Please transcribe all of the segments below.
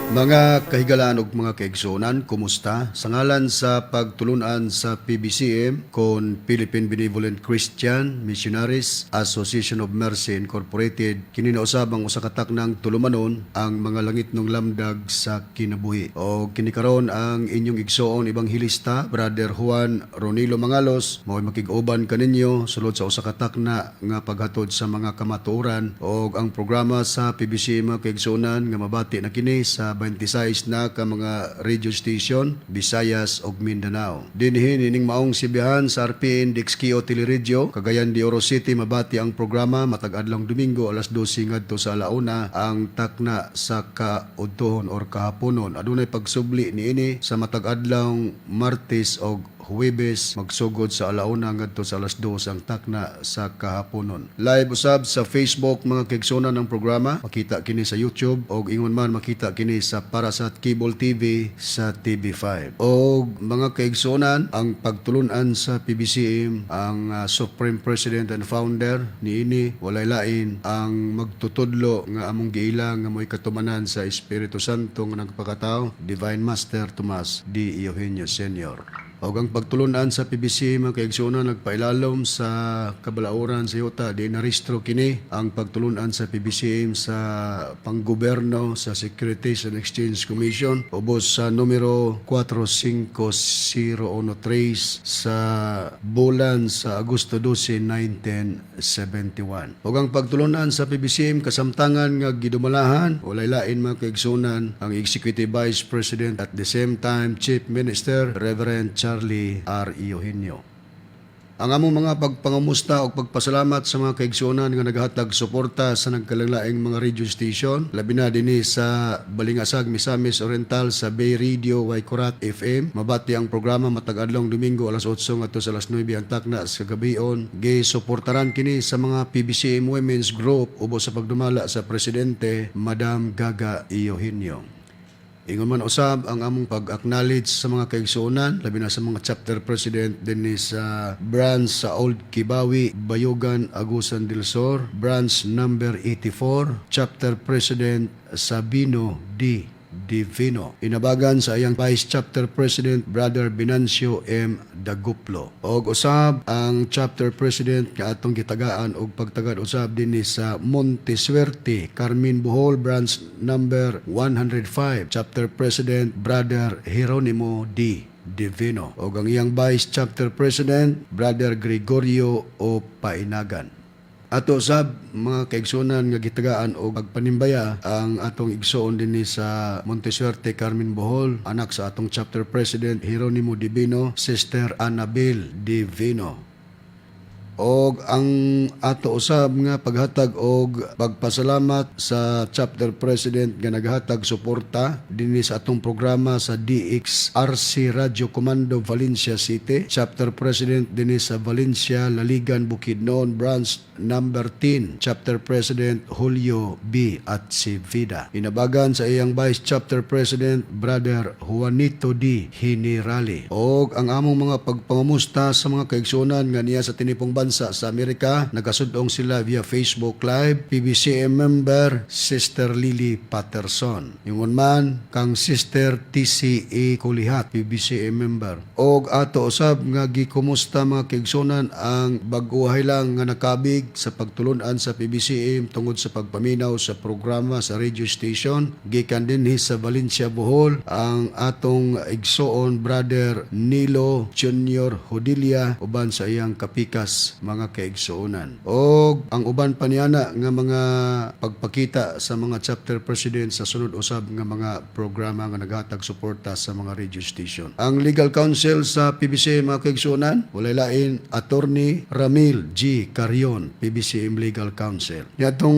Mga kahigalaan ug mga kaigsunan, kumusta? Sa ngalan sa pagtulunan sa PBCM kon Philippine Benevolent Christian Missionaries Association of Mercy Incorporated, kini na usab ang usa ka taknang tulumanon ang mga langit ng lamdag sa kinabuhi. O kini karon ang inyong igsoon ebanghilista, Brother Juan Ronilo Mangalos, mao'y makig-uban kaninyo sulod sa usa ka takna nga paghatod sa mga kamatuoran o ang programa sa PBCM mga kaigsunan nga mabati na kini sa 26 na ka mga radio station, Visayas ug Mindanao. Dinhi nining maong sibihan sa RPN Dixkio Teleradio, Cagayan de Oro City mabati ang programa matag adlong Domingo alas 12 ngadto sa alauna ang takna sa kaudtohon or kahaponon. Adunay pagsubli niini sa matag adlong Martes ug Huwebes magsugod sa alauna ngadto sa alas 2 ang takna sa kahaponon. Live usab sa Facebook mga kaigsunan ng programa, makita kini sa YouTube o ingon man makita kini sa Parasat Cable TV sa TV5. O mga kaigsunan, ang pagtulunan sa PBCM ang Supreme President and Founder niini walay lain ang magtutudlo nga among giila nga mo'y katumanan sa Espiritu Santo nga nagpakatao, Divine Master Tomas D. Eugenio Sr. O ang pagtulunan sa PBC mga kaigsunan nagpailalom sa kabalauran sa yuta di naristro kini ang pagtulunan sa PBCM sa panggoberno sa Securities and Exchange Commission ubos sa numero 45013 sa bulan sa Agosto 12, 1971. O ang pagtulunan sa PBCM kasamtangan nga gidumalahan walay lain mga kaigsunan ang Executive Vice President at the same time Chief Minister Reverend Charlie R. Eugenio. Ang among mga pagpangamusta o pagpasalamat sa mga kaigsunan nga naghatag suporta sa nagkalanglaing mga radio station, labi na dinhi sa Balingasag, Misamis Oriental sa Bay Radio Waikurat FM. Mabati ang programa matag adlong Domingo alas 8 ngadto sa alas 9 ang takna sa gabion. Gisuportaran kini sa mga PBCM Women's Group ubos sa pagdumala sa presidente Madam Gaga Eugenio. Ingon man usab ang among pag-acknowledge sa mga kaigsuonan, labi na sa mga chapter president dinhi sa branch sa Old Kibawi, Bayugan, Agusan del Sur, branch number 84, chapter president Sabino D. Divino. Inabagan sa iyang Vice Chapter President Brother Binancio M. Daguplo. Og usab ang Chapter President nga atong gitagaan og pagtagad usab dinhi sa Montesuerte, Carmen Bohol Branch number 105, Chapter President Brother Jeronimo D. Divino. Og ang iyang Vice Chapter President Brother Gregorio O. Painagan. Ato sab mga kaigsunan nga gitagaan o pagpanimbaya ang atong igsoon dinhi sa Montesuerte, Carmen Bohol, anak sa atong chapter president Jeronimo Divino, Sister Annabel Divino. Og ang ato usab nga paghatag og pagpasalamat sa chapter president nga naghatag suporta dinhi sa atong programa sa DXRC Radio Comando Valencia City, chapter president dinhi sa Valencia, Laligan, Bukidnon branch number 10, chapter president Julio B. at si Vida. Inabagan sa iyang vice chapter president Brother Juanito D. Hinirali. Og ang among mga pagpangamusta sa mga kaigsunan nga niya sa tinipong bansa sa Amerika, nagasudong sila via Facebook Live, PBCM member Sister Lily Patterson. Ingon man kang Sister TCA Kulihat, PBCM member. Og ato usab nga gikumusta mga kaigsunan ang bag-uhay lang nga nakabig sa pagtulunan sa PBCM tungod sa pagpaminaw sa programa sa radio station. Gikan dinhi sa Valencia, Bohol ang atong igsoon Brother Nilo Junior Hodilia uban sa iyang kapikas mga kaigsuonan. O ang uban pa niyana nga mga pagpakita sa mga chapter president sa sunod usab nga mga programa nga naghatag suporta sa mga radio station. Ang legal counsel sa PBC mga kaigsuonan walay lain Attorney Ramil G. Carion, PBCM Legal Counsel. Yatong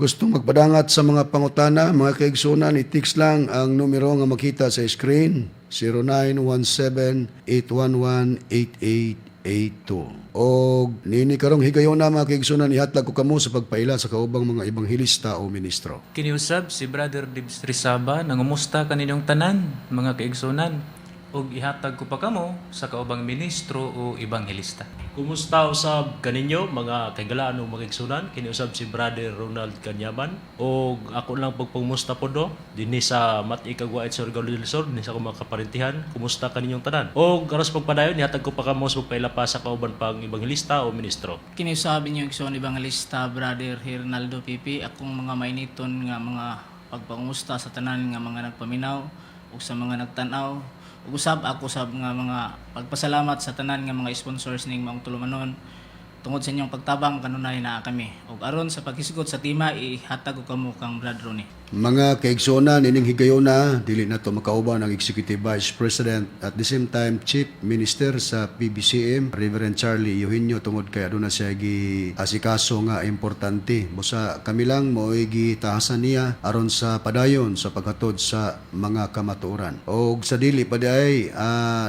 gustong magpadangat sa mga pangutana, mga kaigsuonan, i-text lang ang numero nga makita sa screen, 0917-811-8882. O nini karong higayon na mga kaigsuonan, ihatag ko kamo sa pagpaila sa kaubang mga ebanghilista o ministro. Kiniusab si Brother Dibs Rizaba, nangumusta kaninyong tanan, mga kaigsuonan. ug ihatag ko pa kamo sa kaubang ministro o ebanghelista. Kumusta usab kaninyo mga kagalaan o mga igsunan? Kini usab si Brother Ronald Canyaman o ako lang pagpumusta po do dinhi sa Mati Kagwait sa Surigao del Sur dinhi sa akong mga kaparintihan. Kumusta kaninyong tanan? O karos pagpadayon ihatag ko pa kamo sa pagpaila sa kauban pang ebanghelista o ministro. Kini sabi niyo igsoon evangelista Brother Hernaldo Pipi, akong mga mainiton nga mga pagpangusta sa tanan nga mga nagpaminaw ug sa mga nagtan-aw. Ug usab ako sa mga pagpasalamat sa tanan nga mga sponsors ning maong tulumanon. Tungod sa inyong pagtabang kanunay na kami. Ug aron sa paghisgot sa tima ihatag ko kamo kang Brad Ronnie. Mga kaigsonan, ining higayuna, dili na to makauban ang Executive Vice President at the same time Chief Minister sa PBCM, Reverend Charlie Eugenio, tungod kay aduna siya asikaso nga importante. Busa kami lang mo gitahasan niya aron sa padayon sa paghatod sa mga kamatuoran. O sa dili pa ay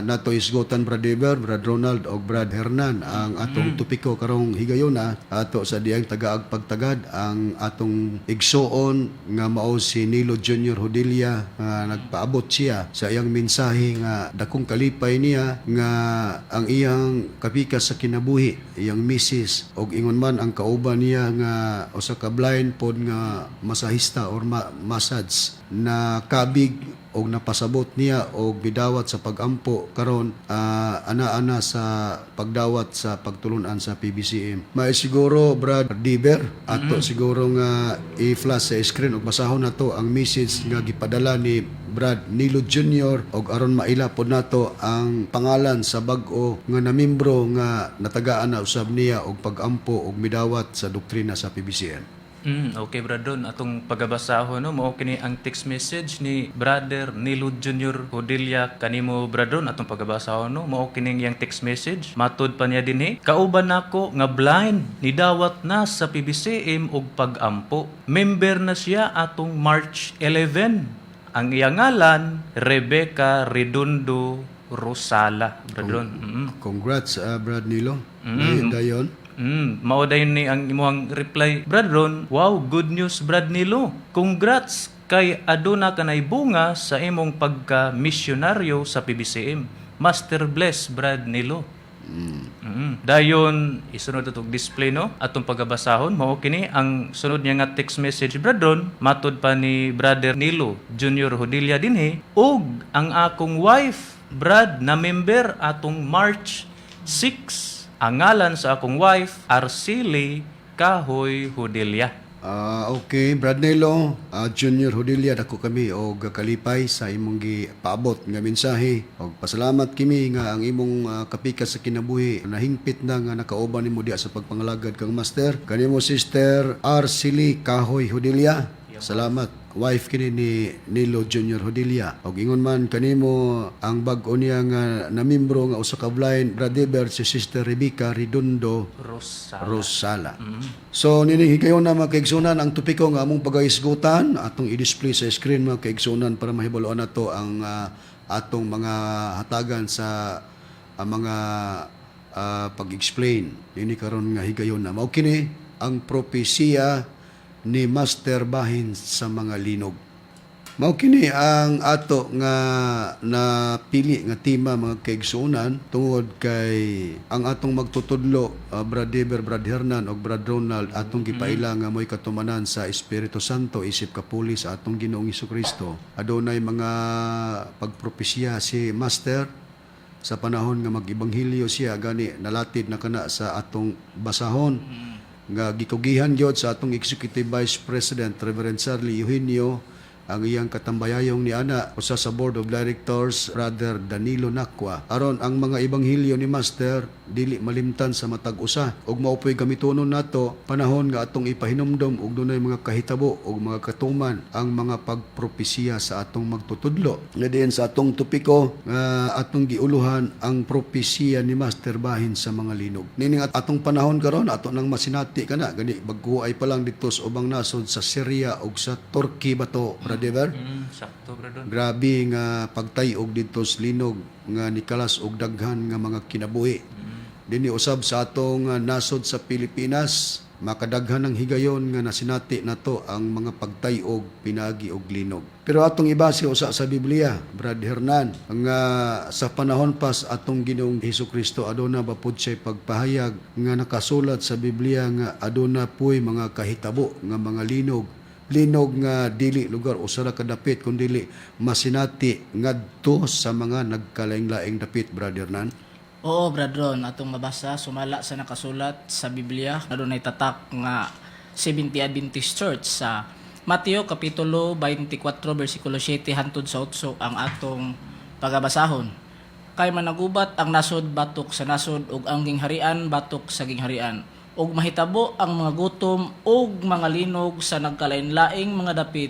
nato isgutan Brad Dever, Brad Ronald o Brad Hernan ang atong tupiko karong higayuna ato sa diyang tagaagpagtagad ang atong igsuon nga mao si Nilo Jr. Hodilla nga nagpaabot siya sa iyang mensahe nga dakong kalipay niya nga ang iyang kapikas sa kinabuhi, iyang misis og ingon man ang kauban niya nga usa ka blind pod nga masahista or massage na kabig og napasabot niya og bidawat sa pagampo karon ana-ana sa pagdawat sa pagtulunan sa PBCM. May siguro Brad Diver ato siguro nga i-flash sa screen og basahon nato ang message nga gipadala ni Brad Nilo Jr. og aron maila pod nato ang pangalan sa bag-o nga namimbro nga natagaan na usab niya og pagampo og midawat sa doktrina sa PBCM. Okay, Bradon. Atong pagabasahon, no, mao kini ang text message ni Brother Nilo Jr. Hodilla kanimo, Bradon. Atong pagabasahon, no, mao kini yang text message. Matud pa niya dinhi, kauban nako nga blind nidawat na sa PBCM og pagampo. Member na siya atong March 11. Ang iyang ngalan Rebecca Redondo Rosala, Bradon. Congrats Brad Nilo. Dayon. Mao dayon ni ang imong reply, Brad Ron. Wow, good news Brad Nilo. Congrats kay aduna kanay bunga sa imong pagka-misyonaryo sa PBCM. Master bless Brad Nilo. Dayon isunod atong display no atong pagabasahon mao kini ang sunod niya nga text message Brad Ron. Matud pa ni Brother Nilo Jr. Hodilla dinhi ug ang akong wife Brad na member atong March 6. Ang ngalan sa akong wife, Arceli Kahoy Hodilla. Okay, Brad Nilo, Junior Hodilla, dako kami og kalipay sa imong gipaabot nga mensahe. Og pasalamat kimi nga ang imong kapikas sa kinabuhi nahingpit na nga nakauban nimo diha sa pagpangalagad kang master. Kanimo Sister Arceli Kahoy Hodilla. Salamat. Wife kini ni Nilo Jr. Hodilla. Og ingon man kanimo ang bag-o niya nga namimbro nga usa ka blind brother si Sister Rebecca Redondo Rosala. So nining higayon na mga kaigsunan ang tupiko nga among pagahisgutan atong i-display sa screen mga kaigsunan para mahibaluan nato ang atong mga hatagan sa mga pag-explain. Ini karon nga higayon na mao kini ang propesiya ni Master Bahin sa mga linog. Mao kini ang ato nga napili nga tema mga kaigsuonan tungod kay ang atong magtutudlo Brad Dever, Brad Hernan ug Brad Ronald atong gipaila nga mo'y katumanan sa Espiritu Santo isip kapuli sa atong Ginoong Hesukristo. Adunay mga pagpropesya si Master sa panahon nga mag-ebanghelyo siya gani nalatid na kana sa atong basahon. Nga gikugihan gyud sa atong Executive Vice President Reverend Charlie Eugenio ang iyang katambayayong ni ana usa sa Board of Directors Brother Danilo Nakwa aron ang mga ebanghelyo ni Master dili malimtan sa matag usa ug maupoy gamitonon nato panahon nga atong ipahinumdom ug dunay mga kahitabo ug mga katuman ang mga pagpropesiya sa atong magtutudlo. Nga diin sa atong topiko atong giuluhan ang propesiya ni Master Bahin sa mga linog. Nining atong panahon karon ato nang masinati kana gani baghuay pa lang dito sa ubang nasod sa Syria ug sa Turkey bato Brother. Sakto Bradon. Grabe nga pagtayog dito sa linog nga nikalas og daghan nga mga kinabuhi. Dini usab sa atong nasod sa Pilipinas makadaghan ng higayon nga nasinati nato ang mga pagtayog, pinagi og linog. Pero atong ibase usa sa Biblia, Brad Hernan, nga sa panahon pas atong Ginoong Hesukristo aduna ba pud siya pagpahayag nga nakasulat sa Biblia nga aduna puy mga kahitabo nga mga linog nga dili lugar usara ka dapit kundi masinati ngadto sa mga nagkalaing-laing dapit, Brad Hernan. Oo, Bradron, atong mabasa sumala sa nakasulat sa Biblia na doon ay tatak nga 70 Adventist Church sa Mateo kapitulo 24 bersikulo 7 hangtod sa 8 ang atong pagabasahon. Kay managubat ang nasod batok sa nasod ug ang gingharian batok sa gingharian. Ug mahitabo ang mga gutom ug mga linog sa nagkalain-laing mga dapit.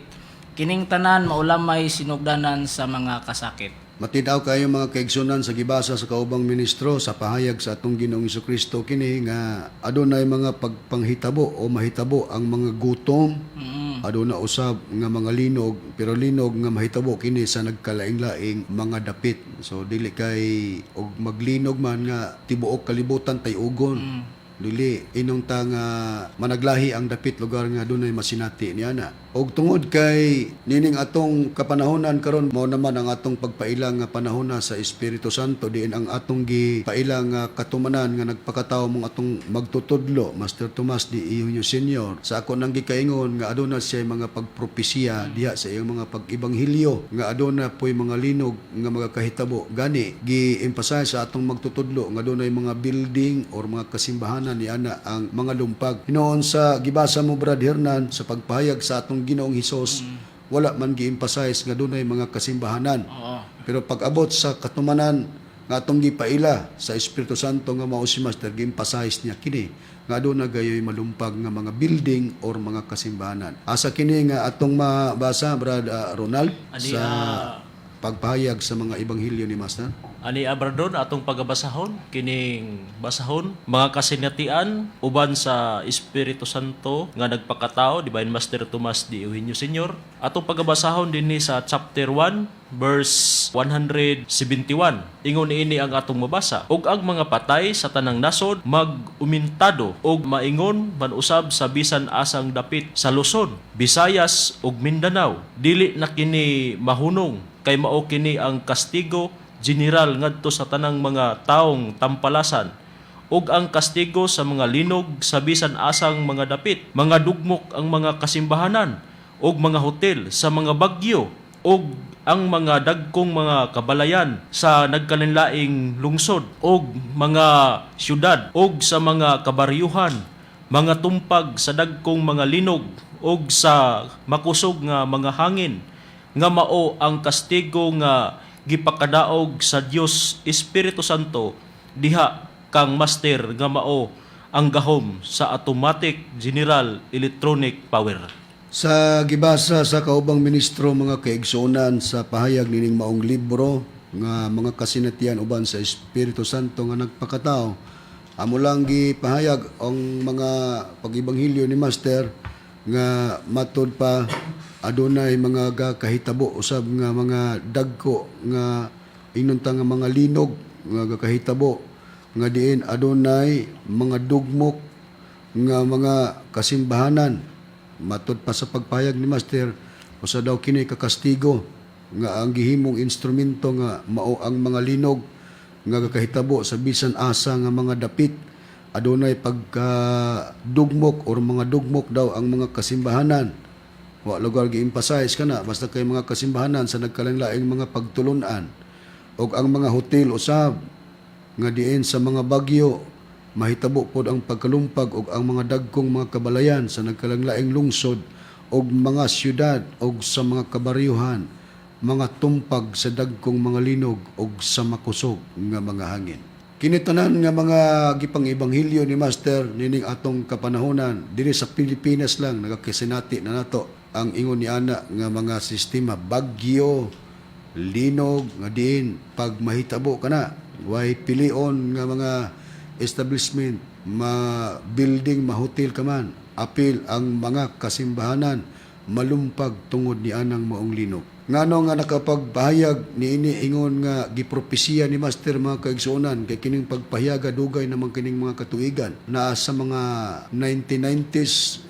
Kining tanan maulamay sinugdanan sa mga kasakit. Matinaw kayo mga kaigsunan sa gibasa sa kaubang ministro sa pahayag sa atong Ginoong Hesukristo kini nga adunay mga pagpanghitabo o mahitabo ang mga gutom. Aduna usab nga mga linog, pero linog nga mahitabo kini sa nagkalaing-laing mga dapit. So dili kay og maglinog man nga tibuok kalibutan tay ugon. Dili inong ta nga managlahi ang dapit lugar nga dunay masinati niya na. Og tungod kay nining atong kapanahonan karon mao naman ang atong pagpailang nga panahon sa Espiritu Santo diin ang atong gipailang nga katumanan nga nagpakatawo mong atong magtutudlo Master Tomas D. Iunyo Senior sa ako nang gikaingon nga aduna siya mga pagpropesya diha sa iyang mga pag-ibanghilyo nga aduna poy mga linog nga mga kahitabo gani gi-emphasize sa atong magtutudlo nga adunay mga building or mga kasimbahanan ni ana ang mga lumpag. Hinoon sa gibasa mo, Brad Hernan, sa pagpahayag sa atong Ginoong Hesus, wala man gi-emphasize nga dunay mga kasimbahanan. Oo. Pero pag-abot sa katumanan nga atong gipaila sa Espiritu Santo nga mao si Master, gi-emphasize niya kini nga aduna gayoy malumpag nga mga building or mga kasimbahanan. Asa kini nga atong mabasa, Brad Ronald, Ani, sa pagpahayag sa mga ebanghelyo ni Master. Ani abradon atong pagabasahon kining basahon mga kasinatian uban sa Espiritu Santo nga nagpakatao di bahin Master Tomas D. Eugenio Senior. Atong pagabasahon dinhi sa chapter 1 verse 171. Ingon ini ang atong mabasa. Ug ang mga patay sa tanang nasod mag-umintado ug maingon manusab sa bisan asang dapit sa Luzon, Visayas ug Mindanao. Dili na kini mahunong kay mao kini ang kastigo general ngadto sa tanang mga taong tampalasan ug ang kastigo sa mga linog sa bisan asang mga dapit, mga dugmok ang mga kasimbahanan ug mga hotel sa mga bagyo ug ang mga dagkong mga kabalayan sa nagkalinlaing lungsod ug mga syudad ug sa mga kabaryuhan, mga tumpag sa dagkong mga linog ug sa makusog nga mga hangin nga mao ang kastigo nga gipakadaog sa Dios Espiritu Santo diha kang master nga mao ang gahom sa automatic general electronic power. Sa gibasa sa kaubang ministro mga kaigsunan sa pahayag nining maong libro nga mga kasinatian uban sa Espiritu Santo nga nagpakatao, amo lang gipahayag ang mga pag-ibanghilyo ni Master nga matud pa adunay mga kahitabo usab nga mga dagko nga inunta nga mga linog nga kahitabo nga diin adunay mga dugmok nga mga kasimbahanan. Matud pa sa pagpahayag ni Master usa daw kini kakastigo nga ang gihimong instrumento nga mao ang mga linog nga kahitabo sa bisan asa nga mga dapit. Adunay pagka-dugmok or mga dugmok daw ang mga kasimbahanan. Wa lugar gi-emphasize kana basta kay mga kasimbahanan sa nagkalain-laing mga pagtulunan ug ang mga hotel usab nga diin sa mga bagyo mahitabo pod ang pagkalumpag ug ang mga dagkong mga kabalayan sa nagkalain-laing lungsod ug mga syudad ug sa mga kabaryuhan, mga tumpag sa dagkong mga linog ug sa makusog nga mga hangin. Kini tanan nga mga gipang-ebanghelyo ni Master nining atong kapanahonan diri sa Pilipinas lang nagakisinati na nato ang ingon ni ana nga mga sistema bagyo, linog nga diin pag mahitabo kana way pilion nga mga establishment, ma building, ma hotel ka man, apil ang mga kasimbahanan malumpag tungod ni anang maong linog. Ngano nga nakapagpahayag ni ini ingon nga gipropesiya ni Master mga kaigsuonan kay kining pagpahiyaga dugay naman kining mga katuigan na sa mga 1990s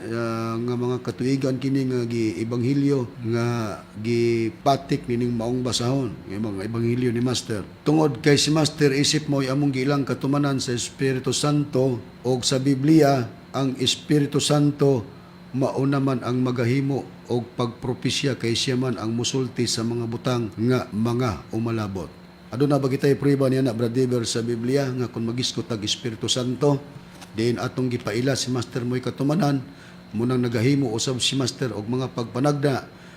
nga mga katuigan kini nga giebanghelyo nga gipatik nining maong basahon nga mga ebanghelyo ni Master. Tungod kay si Master isip mo among giilang katumanan sa Espiritu Santo o sa Biblia, ang Espiritu Santo mauna man ang magahimo o pagpropesya kay siya man ang musulti sa mga butang nga mga umalabot. Aduna ba kitay prueba niya na brother sa Biblia nga kung magiskot ang Espiritu Santo diin atong gipaila si Master mo'y katumanan munang nagahimo usab si Master og mga pagpanagda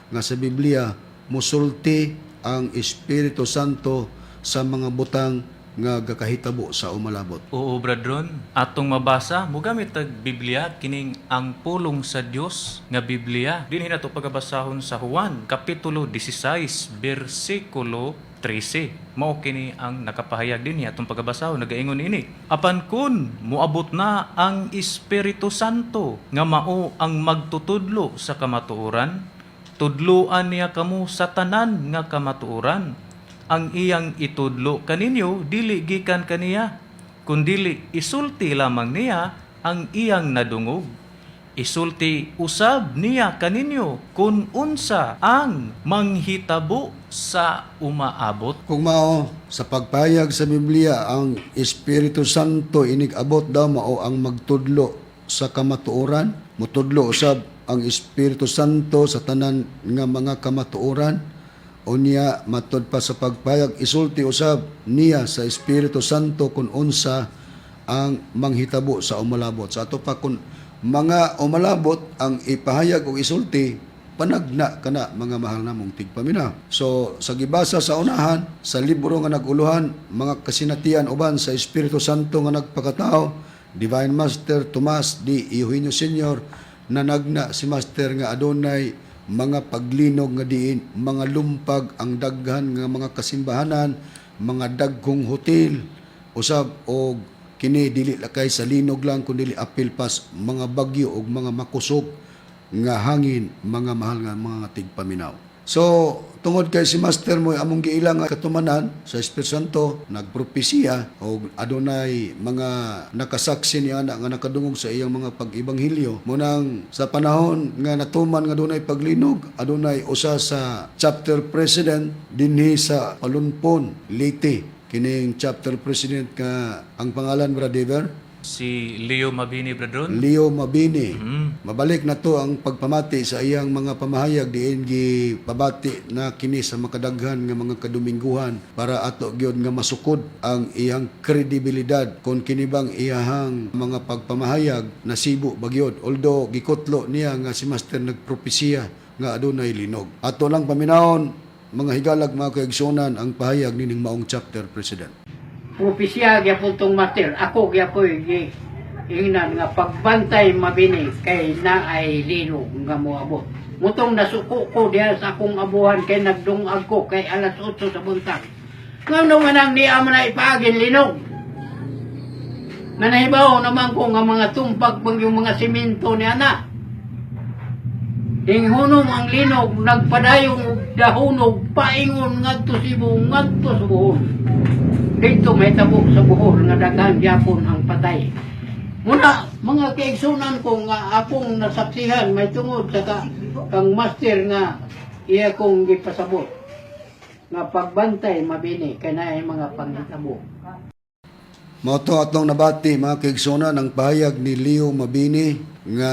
nga sa Biblia musulti ang Espiritu Santo sa mga butang nga gakahitabo sa umalabot. Oo, bradron. Atong mabasa, mugamit tag Biblia, kining ang pulong sa Dios nga Biblia. Dinhi nato pagabasahon sa Juan, Kapitulo 16, versikulo 13. Mao kini ang nakapahayag dinhi atong pagabasahon, nagaingon ini. Apan kun moabot na ang Espiritu Santo nga mao ang magtutudlo sa kamatuoran, tudloan niya kamo sa tanan nga kamatuoran. Ang iyang itudlo kaninyo, dili gikan kaniya, kundili isulti lamang niya ang iyang nadungog. Isulti usab niya kaninyo kung unsa ang manghitabo sa umaabot. Kung mao sa pagpayag sa Biblia ang Espiritu Santo inig-abot daw mao ang magtudlo sa kamatuoran, mutudlo usab ang Espiritu Santo sa tanan nga mga kamatuoran. Unya matod pa sa pagpayag isulti usab niya sa Espiritu Santo kung unsa ang manghitabo sa umalabot. Sa ato pa kung mga umalabot ang ipahayag o isulti, panagna kana mga mahal namong tigpaminaw. So sa gibasa sa unahan sa libro nga naguluhan mga kasinatian uban sa Espiritu Santo nga nagpakatao, Divine Master Tomas D. Eugenio Sr. na nagna si Master nga adunay mga paglinog nga diin, mga lumpag ang daghan nga mga kasimbahanan, mga daghong hotel, usab og kini dili lakay sa linog lang kundi apil pas mga bagyo og mga makusog nga hangin, mga mahal nga mga tigpaminaw. So tungod kay si Master mo among giilang katumanan sa Espiritu Santo nagpropesiya o adunay mga nakasaksi niya nga nakadungog sa iyang mga pag-ebanghelyo munang sa panahon nga natuman nga adunay paglinog adunay usa sa chapter president dinhi sa Palunpon Leyte kining chapter president nga ang pangalan brother Si Leo Mabini, bradron. Leo Mabini. Mabalik na to ang pagpamati sa iyang mga pamahayag diin gi pabati na kini sa makadaghan nga mga kadumingguhan para ato gyud nga masukod ang iyang kredibilidad kung kini bang iyahang mga pagpamahayag nasibo bagyod. Although gikutlo niya nga si Master nagpropesiya nga adunay linog. Ato lang paminahon mga higalag mga kaigsunan ang pahayag nining maong chapter president. Propesya gyapon tong Master, ako gyapoy ingnan nga pagbantay mabini kay naay linog nga moabot. Mutong nasuko ko diha sa akong abuhan kay nagdungag ko kay alas 8 sa buntag. Ngano man ang diya man na ipaagin linog. Nanahibaw naman ko nga mga tumpag pang yung mga simento ni ana. Hinghunong ang linog, nagpadayong og dahunog, paingon ngadto Cebu, ngadto sa buhol. Dito may tabok sa buhol nga daghan gyapon ang patay. Muna mga kaigsunan ko nga akong nasaksihan may tungod sa kang Master nga iya kong gipasabot nga pagbantay mabini kanay mga panghitabo. Moto atong nabati mga kaigsunan ang pahayag ni Leo Mabini nga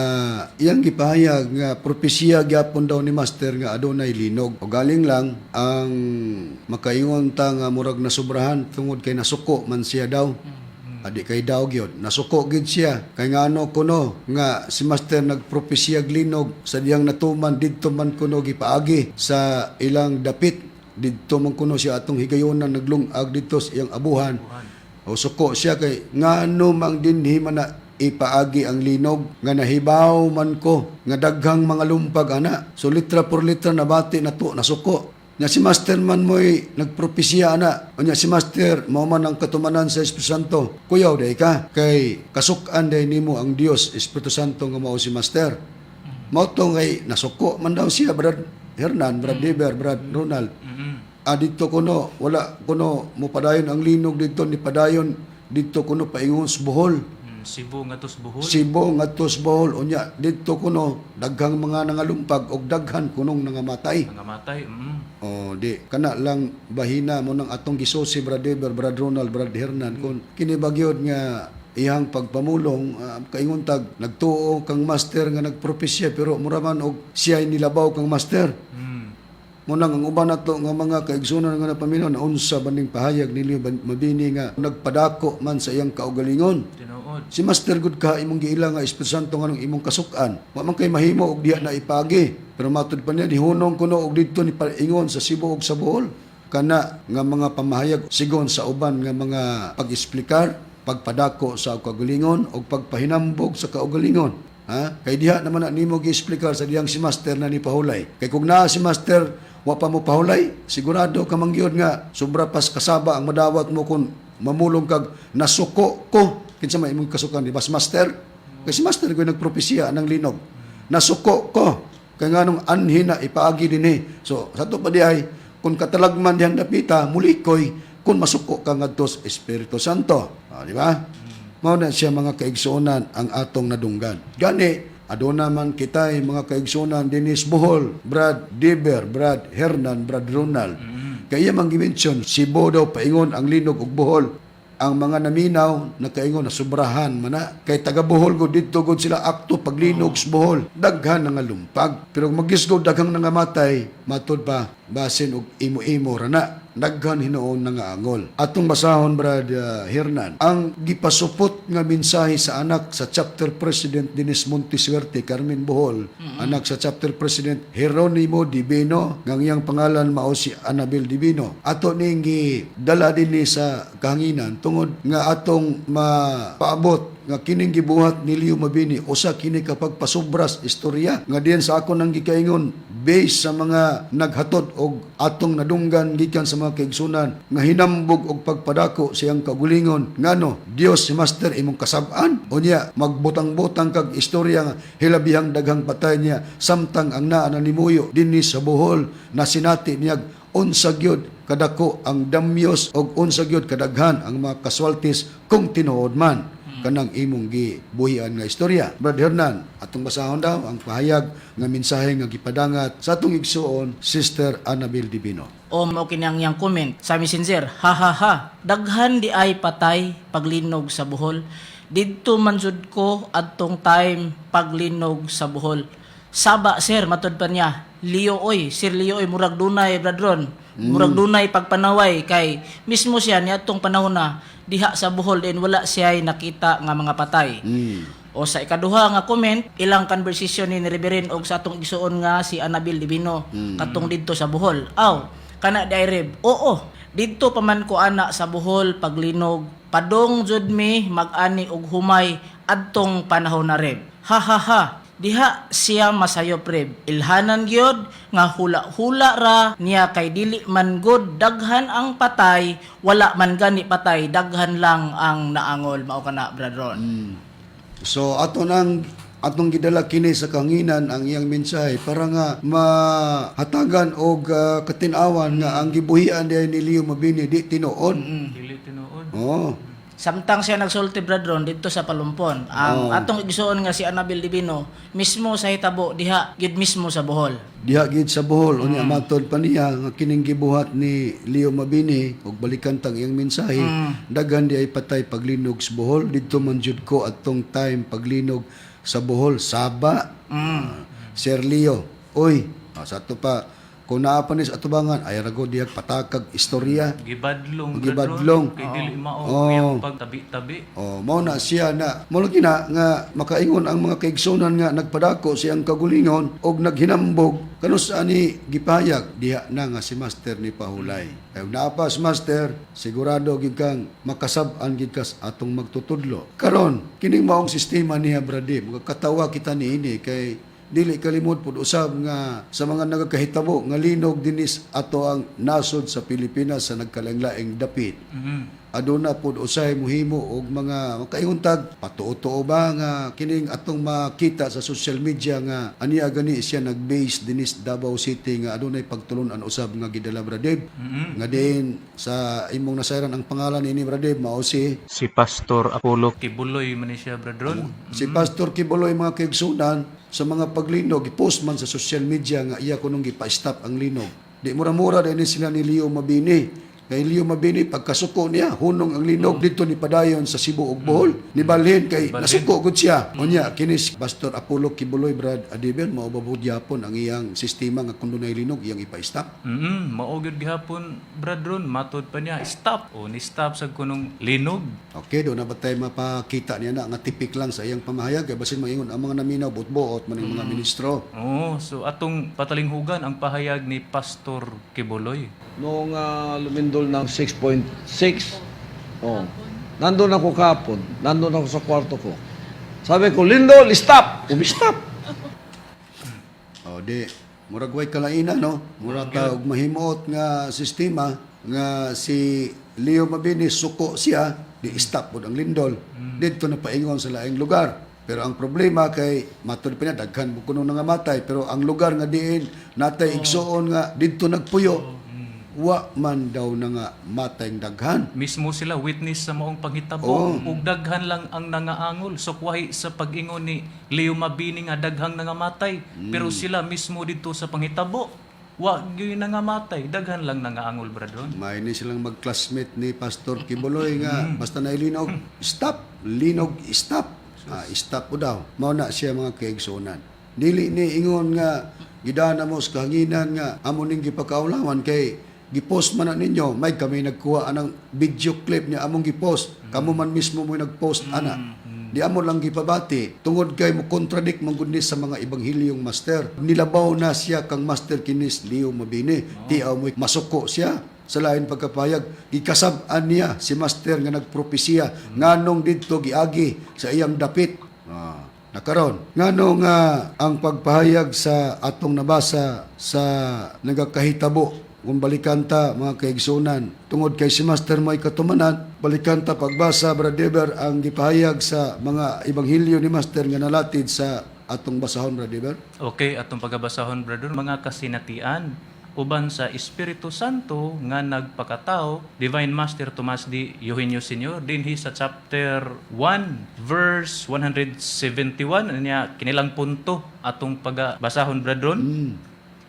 iyang gipahayag nga propesya gyapon daw ni Master nga adunay linog. O galing lang ang makaingon ta nga murag nasubrahan tungod kay nasuko man siya daw. Adi kay daw gyud nasuko gid siya kay ngano kuno nga si Master nagpropesya linog sa diyang natuman didto man kuno gipaagi sa ilang dapit didto man kuno siya atong higayonan naglungag didto sa iyang abuhan. O suko siya kay ngano mang dinhi man na ipaagi ang linog nga nahibaw man ko nga daghang mga lumpag ana. So litra por litra nabati na to nasuko. Nya si Master man mo'y nagpropesya ana. O nya si Master mao man ang katumanan sa Espiritu Santo. Kuyaw day ka kay kasukan day nimo ang Dios Espiritu Santo nga mao si Master. Mao to ngay nasuko man daw siya Brad Hernan, Brad Deber, Brad Ronald. Dito kuno wala kuno mo padayon ang linog dito ni padayon dito kuno paingon sa Bohol. Cebu nga tos Bohol. Cebu ngadto sa Bohol unya dito kuno daghang mga nangalumpag og daghan kunong nangamatay. Nangamatay. Di kana lang bahina mo nang atong gisusi Brad Deber, Brad Ronald, Brad Hernan kun kini bagyod nga iyang pagpamulong kaingon tag nagtuo kang master nga nagpropesya pero mura man og siya nilabaw kang master. Munang ang uban nato nga mga kaigsunan nga napaminaw na unsa baning pahayag nili mabini nga nagpadako man sa iyang kaugalingon. Tinuod. Si Master Good ka imong giila nga Espiritu Santo nga imong kasukan. Wa man kay mahimo og diha na ipagi. Pero matud pa niya nihunong kuno og didto ni paingon sa Cebu ug sa Bohol kana nga mga pamahayag sigon sa uban nga mga pag-esplikar, pagpadako sa kaugalingon og pagpahinambog sa kaugalingon. Kay diha naman na nimo gi-esplikar sa diyang si Master na ni pahulay. Kay kung naa si Master wa pa mo pahulay, sigurado ka mangyod nga sobra pas kasaba ang madawat mo kung mamulong kag nasuko ko. Kinsa may imong kasukan di ba si Master? Kay si Master ko nagpropesya ng linog. Nasuko ko. Kay nganong anhi na ipaagi dinhi. So sa to pa diay kung katalagman diyan dapita mulikoy kung masuko ka ngadto sa Espiritu Santo. Di ba? Mao na siya mga kaigsuonan ang atong nadunggan. Gani aduna man kitay mga kaigsuonan dinis Bohol, Brad Deber, Brad Hernan, Brad Ronald. Kaya man gimension Cebu daw paingon ang linog ug Bohol. Ang mga naminaw nakaingon na sobrahan man na kay taga Bohol gud didto gud sila akto paglinog sa Bohol daghan nga lumpag pero magisgod daghang nangamatay matud pa basin og imo-imo ra na daghan hinuon nga angol. Atong basahon Brad Hernan ang gipasupot nga mensahe sa anak sa chapter president Dinis Montisuerte Carmen Bohol, anak sa chapter president Jeronimo Divino nga iyang pangalan mao si Annabel Divino. Ato ning gidala dinhi sa kahanginan tungod nga atong mapaabot nga kining gibuhat ni Leo Mabini usa kini kapag pasubras istorya nga diyan sa ako nang gikaingon based sa mga naghatod og atong nadunggan gikan sa mga kaigsunan nga hinambog og pagpadako siyang kagulingon ngano Dios si Master imong kasab-an unya magbutang-butang kag istorya nga hilabihang daghang patay niya samtang ang naa na nimuyo dinhi sa Bohol na sinati niyag unsa gyud kadako ang damyos og unsa gyud kadaghan ang mga casualties kung tinuod man kanang imong gibuhian nga istorya. Brad Hernan, atong basahon daw ang pahayag nga mensahe nga gipadangat sa atong igsuon Sister Annabel Divino. Mao kinang yang comment sa messenger, ha ha ha, daghan di ay patay paglinog sa Bohol. Didto man jud ko adtong time paglinog sa Bohol. Saba sir, matud pa niya. Leo oy, Sir Leo oy, murag dunay bradron. Murag dunay pagpanaway kay mismo siya niadtong panahon na diha sa Bohol din wala siya nakita nga mga patay. O sa ikaduha nga comment, ilang conversation ni Reverend og sa atong igsuon nga si Annabel Divino katong didto sa Bohol. Kana di ay reb. Oo, didto pa man ko ana sa Bohol paglinog. Padong jud mi mag-ani og humay adtong panahon na reb. Ha ha ha. Diha siya masayop reb. Ilhanan gyud nga hula-hula ra niya kay dili man gud daghan ang patay, wala man gani patay, daghan lang ang naangol. Mao kana bradron. So atong gidala kini sa kanginan ang iyang mensahe para nga mahatagan og katinawan nga ang gibuhian diay ni Leo Mabini di tinuod. Dili tinuod. Samtang siya nagsulti bradron dito sa Palumpon. Ang atong igsuon nga si Annabel Divino mismo sa hitabo diha gid mismo sa Bohol. Diha gid sa Bohol unya matod pa niya nga kining gibuhat ni Leo Mabini ug balikan tang iyang mensahe daghan di ay patay paglinog sa Bohol didto man jud ko atong time paglinog sa Bohol Saba. Sir Leo oy sa to pa kung naa pa ni sa atubangan ay rago diha patakag istorya Gibadlong. Gibadlong. Kay dili mao yang pagtabi-tabi. mao na siya na mao kina nga makaingon ang mga kaigsunan nga nagpadako siyang kagulingon og naghinambog kanus ani gipahayag diha na nga si Master ni pahulay kay naa pa si Master sigurado gid kang makasab-an gid kas atong magtutudlo karon kining maong sistema niya brade magkatawa kita niini kay dili kalimot pud usab nga sa mga nagakahitabo nga linog dinis ato ang nasod sa Pilipinas sa nagkalaing-laing dapit. aduna pod usay muhimo og mga makaingon tag patuo-tuo ba nga kining atong makita sa social media nga aniya gani siya nag-base dinis Davao City nga adunay pagtulunan usab nga gidala Bradeb. Nga din sa imong nasayran ang pangalan ini Bradeb mao si Pastor Apollo Kibuloy man ni siya, bradron. Pastor Kibuloy mga kaigsunan sa mga paglinog gipost man sa social media nga iya kunong gipa-stop ang linog. Di mura-mura din sila ni Leo Mabini. Kay Leo Mabini pagkasuko niya hunong ang linog dito ni padayon sa Cebu ug Bohol. Ni balhin kay nasuko gud siya. Unya kini si Pastor Apollo Kibuloy Brad Adiben mao babud gyapon ang iyang sistema nga kun dunay linog iyang ipa-stop. Mao gyud gihapon, bradron, matud pa niya stop o ni stop sa kunong linog. Okay, do na ba tayo mapakita niya na nga tipik lang sa iyang pamahayag kay basin maingon ang mga naminaw buot-buot maning mga ministro. Oo, so atong patalinghugan ang pahayag ni Pastor Kibuloy. Noong lumindol ng 6.6, nandun ako kapon, nandun ako sa kwarto ko. Sabi ko, Lindol, stop! Umi-stop! O di, murag way kalaina no? Murag ta og mahimuot nga sistema nga si Leo Mabini suko siya, di stop pod ang lindol. Dito na paingon sa laing lugar. Pero ang problema kay matud pa niya daghan kuno nga matay pero ang lugar nga diin natay igsuon nga didto nagpuyo. Wa man daw na nga matayng daghan. Mismo sila witness sa maong panghitabo. Ug daghan lang ang nangaangol. So kuhay sa pag-ingon ni Leo Mabini nga daghang nangamatay. Pero sila mismo dito sa panghitabo, wa gyud nangamatay, daghan lang nangaangol, bradron. May ni silang mag-classmate ni Pastor Kibuloy nga basta na linog, stop, linog, stop. Stop po daw. Mao na siya mga kaigsunan. Dili ni ingon nga gidana mo sa kahanginan nga amo ning gipakaulawan kay gipost man na ninyo, may kami nagkuha anang video clip niya among gipost. Kamo man mismo mo nagpost ana. Di amo lang gipabati. Tungod kay mo contradict man gud ni sa mga ebanghilyong master. Nilabaw na siya kang master kinis Leo Mabini. Di mo masuko siya sa lain pagkapayag. Gikasab-an niya si master nga nagpropesiya nganong didto giagi sa iyang dapit. Nakaron. Nganong ang pagpahayag sa atong nabasa sa nagakahitabo kung balikan ta mga kaigsunan tungod kay si Master may katumanan balikan ta pagbasa Brother ang gipahayag sa mga ebanghilyo ni Master nga nalatid sa atong basahon Brother. Okay, atong pagbasahon, bradron, mga kasinatian uban sa Espiritu Santo nga nagpakatao, Divine Master Tomas D. Eugenio Sr. dinhi sa chapter 1 verse 171 niya kinilang punto atong pagbasahon, bradron.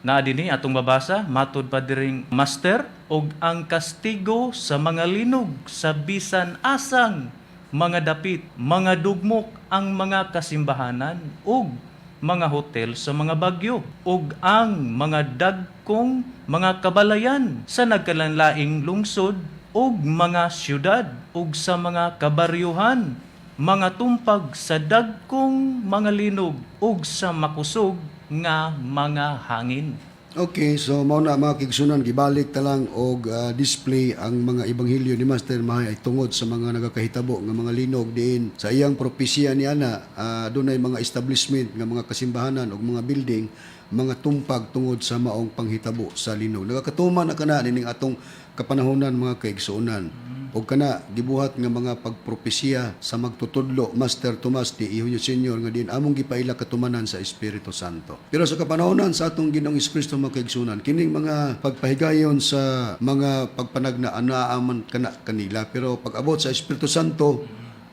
Na dinhi atong babasa matud pa diring master og ang kastigo sa mga linog sa bisan asang mga dapit, mga dugmok ang mga kasimbahanan ug mga hotel sa mga bagyo ug ang mga dagkong mga kabalayan sa nagkalanlaing lungsod ug mga syudad ug sa mga kabaryuhan, mga tumpag sa dagkong mga linog ug sa makusog nga mga hangin. Okay, so mao na mga kigsunan gibalik ta lang og display ang mga ebanghilyo ni Master Mahay ay tungod sa mga nagakahitabo nga mga linog diin sa iyang propesya ni ana dunay mga establishment nga mga kasimbahanan ug mga building mga tumpag tungod sa maong panghitabo sa linog. Nagakatuman na kana nining atong kapanahonan mga kaigsunan. O kana gibuhat nga mga pagpropesya sa magtutudlo Master Tomas D. Eugenio Sr. nga din among gipaila katumanan sa Espiritu Santo. Pero sa kapanahonan sa atong Ginoong Kristo mga kaigsunan, kining mga pagpahigayon sa mga pagpanagna anaaman kana kanila. Pero pag abot sa Espiritu Santo,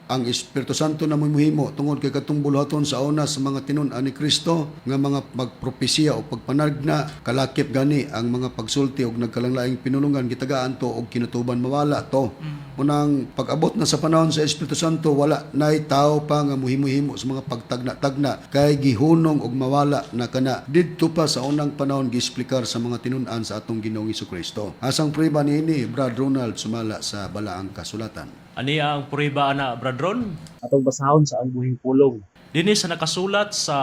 ang Espiritu Santo na muhimo tungod kay katong buluhaton sa una sa mga tinun-an ni Kristo nga mga magpropesya o pagpanagna kalakip gani ang mga pagsulti og nagkalanglaing pinulungan gitagaan to og kinutuban mawala to. Unang pag-abot na sa panahon sa Espiritu Santo wala nay tao pa nga muhimo-himo sa mga pagtagna-tagna kay gihunong og mawala na kana didto pa sa unang panahon giesplikar sa mga tinun-an sa atong Ginoong Kristo. Asang prueba niini Brad Ronald sumala sa balaang kasulatan. Ani ang puriba ana, bradron? Atong basahon sa Albuhing Pulong. Dini sa nakasulat sa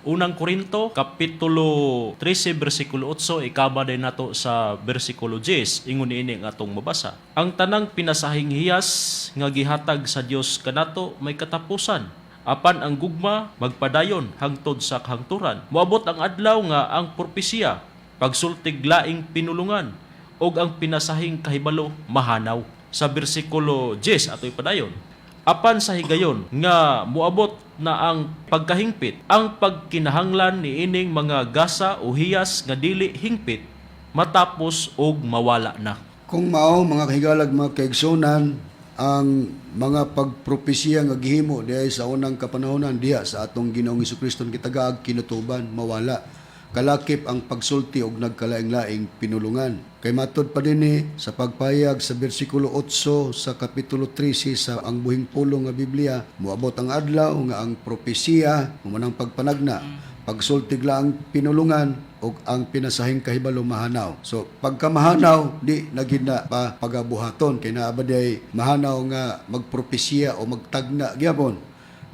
unang Korinto, kapitulo 13, versikulo 8, ikaba din nato sa versikulo 10, ingon niini nga atong mabasa. Ang tanang pinasahing hiyas nga gihatag sa Dios kanato may katapusan. Apan ang gugma magpadayon hangtod sa kahangturan. Moabot ang adlaw nga ang propesya, pagsultig laing pinulungan, og ang pinasahing kahibalo mahanaw. sa bersikulo 10 ato'y padayon. Apan sa higayon nga muabot na ang pagkahingpit, ang pagkinahanglan ni ining mga gasa o hiyas nga dili hingpit matapos og mawala na. Kung mao mga kahigalag mga kaigsunan, ang mga pagpropesya nga gihimo diay sa unang kapanahonan diha sa atong Ginoong Hesukristo kitagaag kinutuban mawala. Kalakip ang pagsulti og nagkalaing-laing pinulungan. Kay matod pa dinhi sa pagpayag sa bersikulo 8 sa kapitulo 13 sa ang buhing pulong nga Biblia, moabot ang adlaw nga ang propesiya humanang pagpanagna, pagsultig lang ang pinulungan o ang pinasahing kahibalo mahanaw. So pagka mahanaw, di nagid na pa pagabuhaton kay naa ba day mahanaw nga magpropesiya o magtagna gyapon.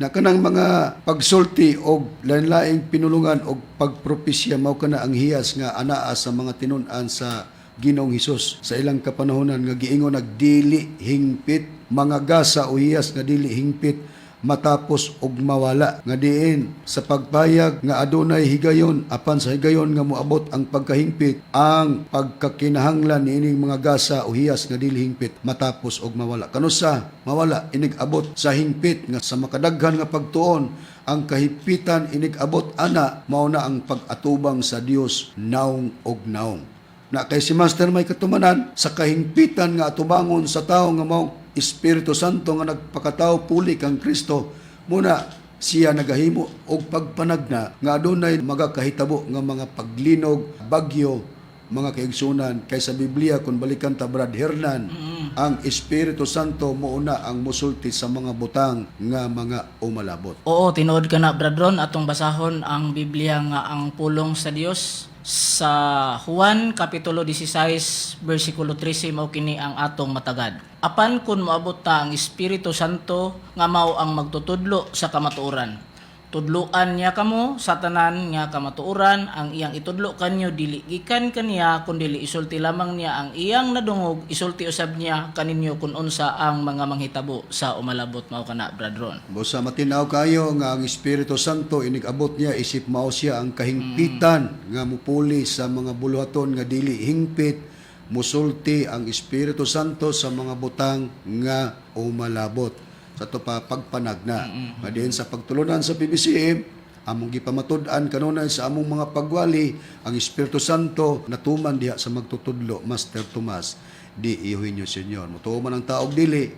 Na kanang mga pagsulti og lain-laing pinulungan og pagpropesya mao kana ang hiyas nga anaa sa mga tinun-an sa Ginoong Hesus sa ilang kapanahonan nga giingon nagdili hingpit, mga gasa o hiyas nga dili hingpit matapos og mawala nga diin sa pagpayag nga adunay higayon apan sa higayon nga moabot ang pagkahingpit ang pagkakinahanglan niining mga gasa o hiyas nga dili hingpit matapos og mawala. Kanusa mawala inig abot sa hingpit nga sa makadaghan nga pagtuon ang kahipitan inig abot ana mao na ang pag-atubang sa Dios naong og naong. Na kay si Master may katumanan sa kahingpitan nga atubangon sa tao nga mao Espiritu Santo nga nagpakatao puli kang Kristo muna siya nagahimo og pagpanagna nga adunay magakahitabo nga mga paglinog, bagyo, mga kaigsunan kay sa Biblia kung balikan ta Brad Hernan ang Espiritu Santo mouna ang musulti sa mga butang nga mga umalabot. Oo, tinuod ka na, Brad Ron, atong basahon ang Biblia nga ang pulong sa Dios sa Juan kapitulo 16 bersikulo 13 mao kini ang atong matagad. Apan kun moabot ta ang Espiritu Santo nga mao ang magtutudlo sa kamatuoran. Tudloan niya kamo sa tanan nga kamatuoran, ang iyang itudlo kanyo dili gikan kaniya kundi isulti lamang niya ang iyang nadungog, isulti usab niya kaninyo kun unsa ang mga manghitabo sa umalabot mao kana, Brad Ron. Busa matinaw kayo nga ang Espiritu Santo inig-abot niya isip mao siya ang kahingpitan nga mupuli sa mga buluhaton nga dili hingpit, musulti ang Espiritu Santo sa mga butang nga umalabot sa to pa pagpanagna. Nga diin sa pagtulunan sa PBCM, among gipamatud-an kanunay sa among mga pagwali, ang Espiritu Santo natuman diha sa magtutudlo, Master Tomas, di ihuin nyo, Senyor. Mutuo man ang taog dili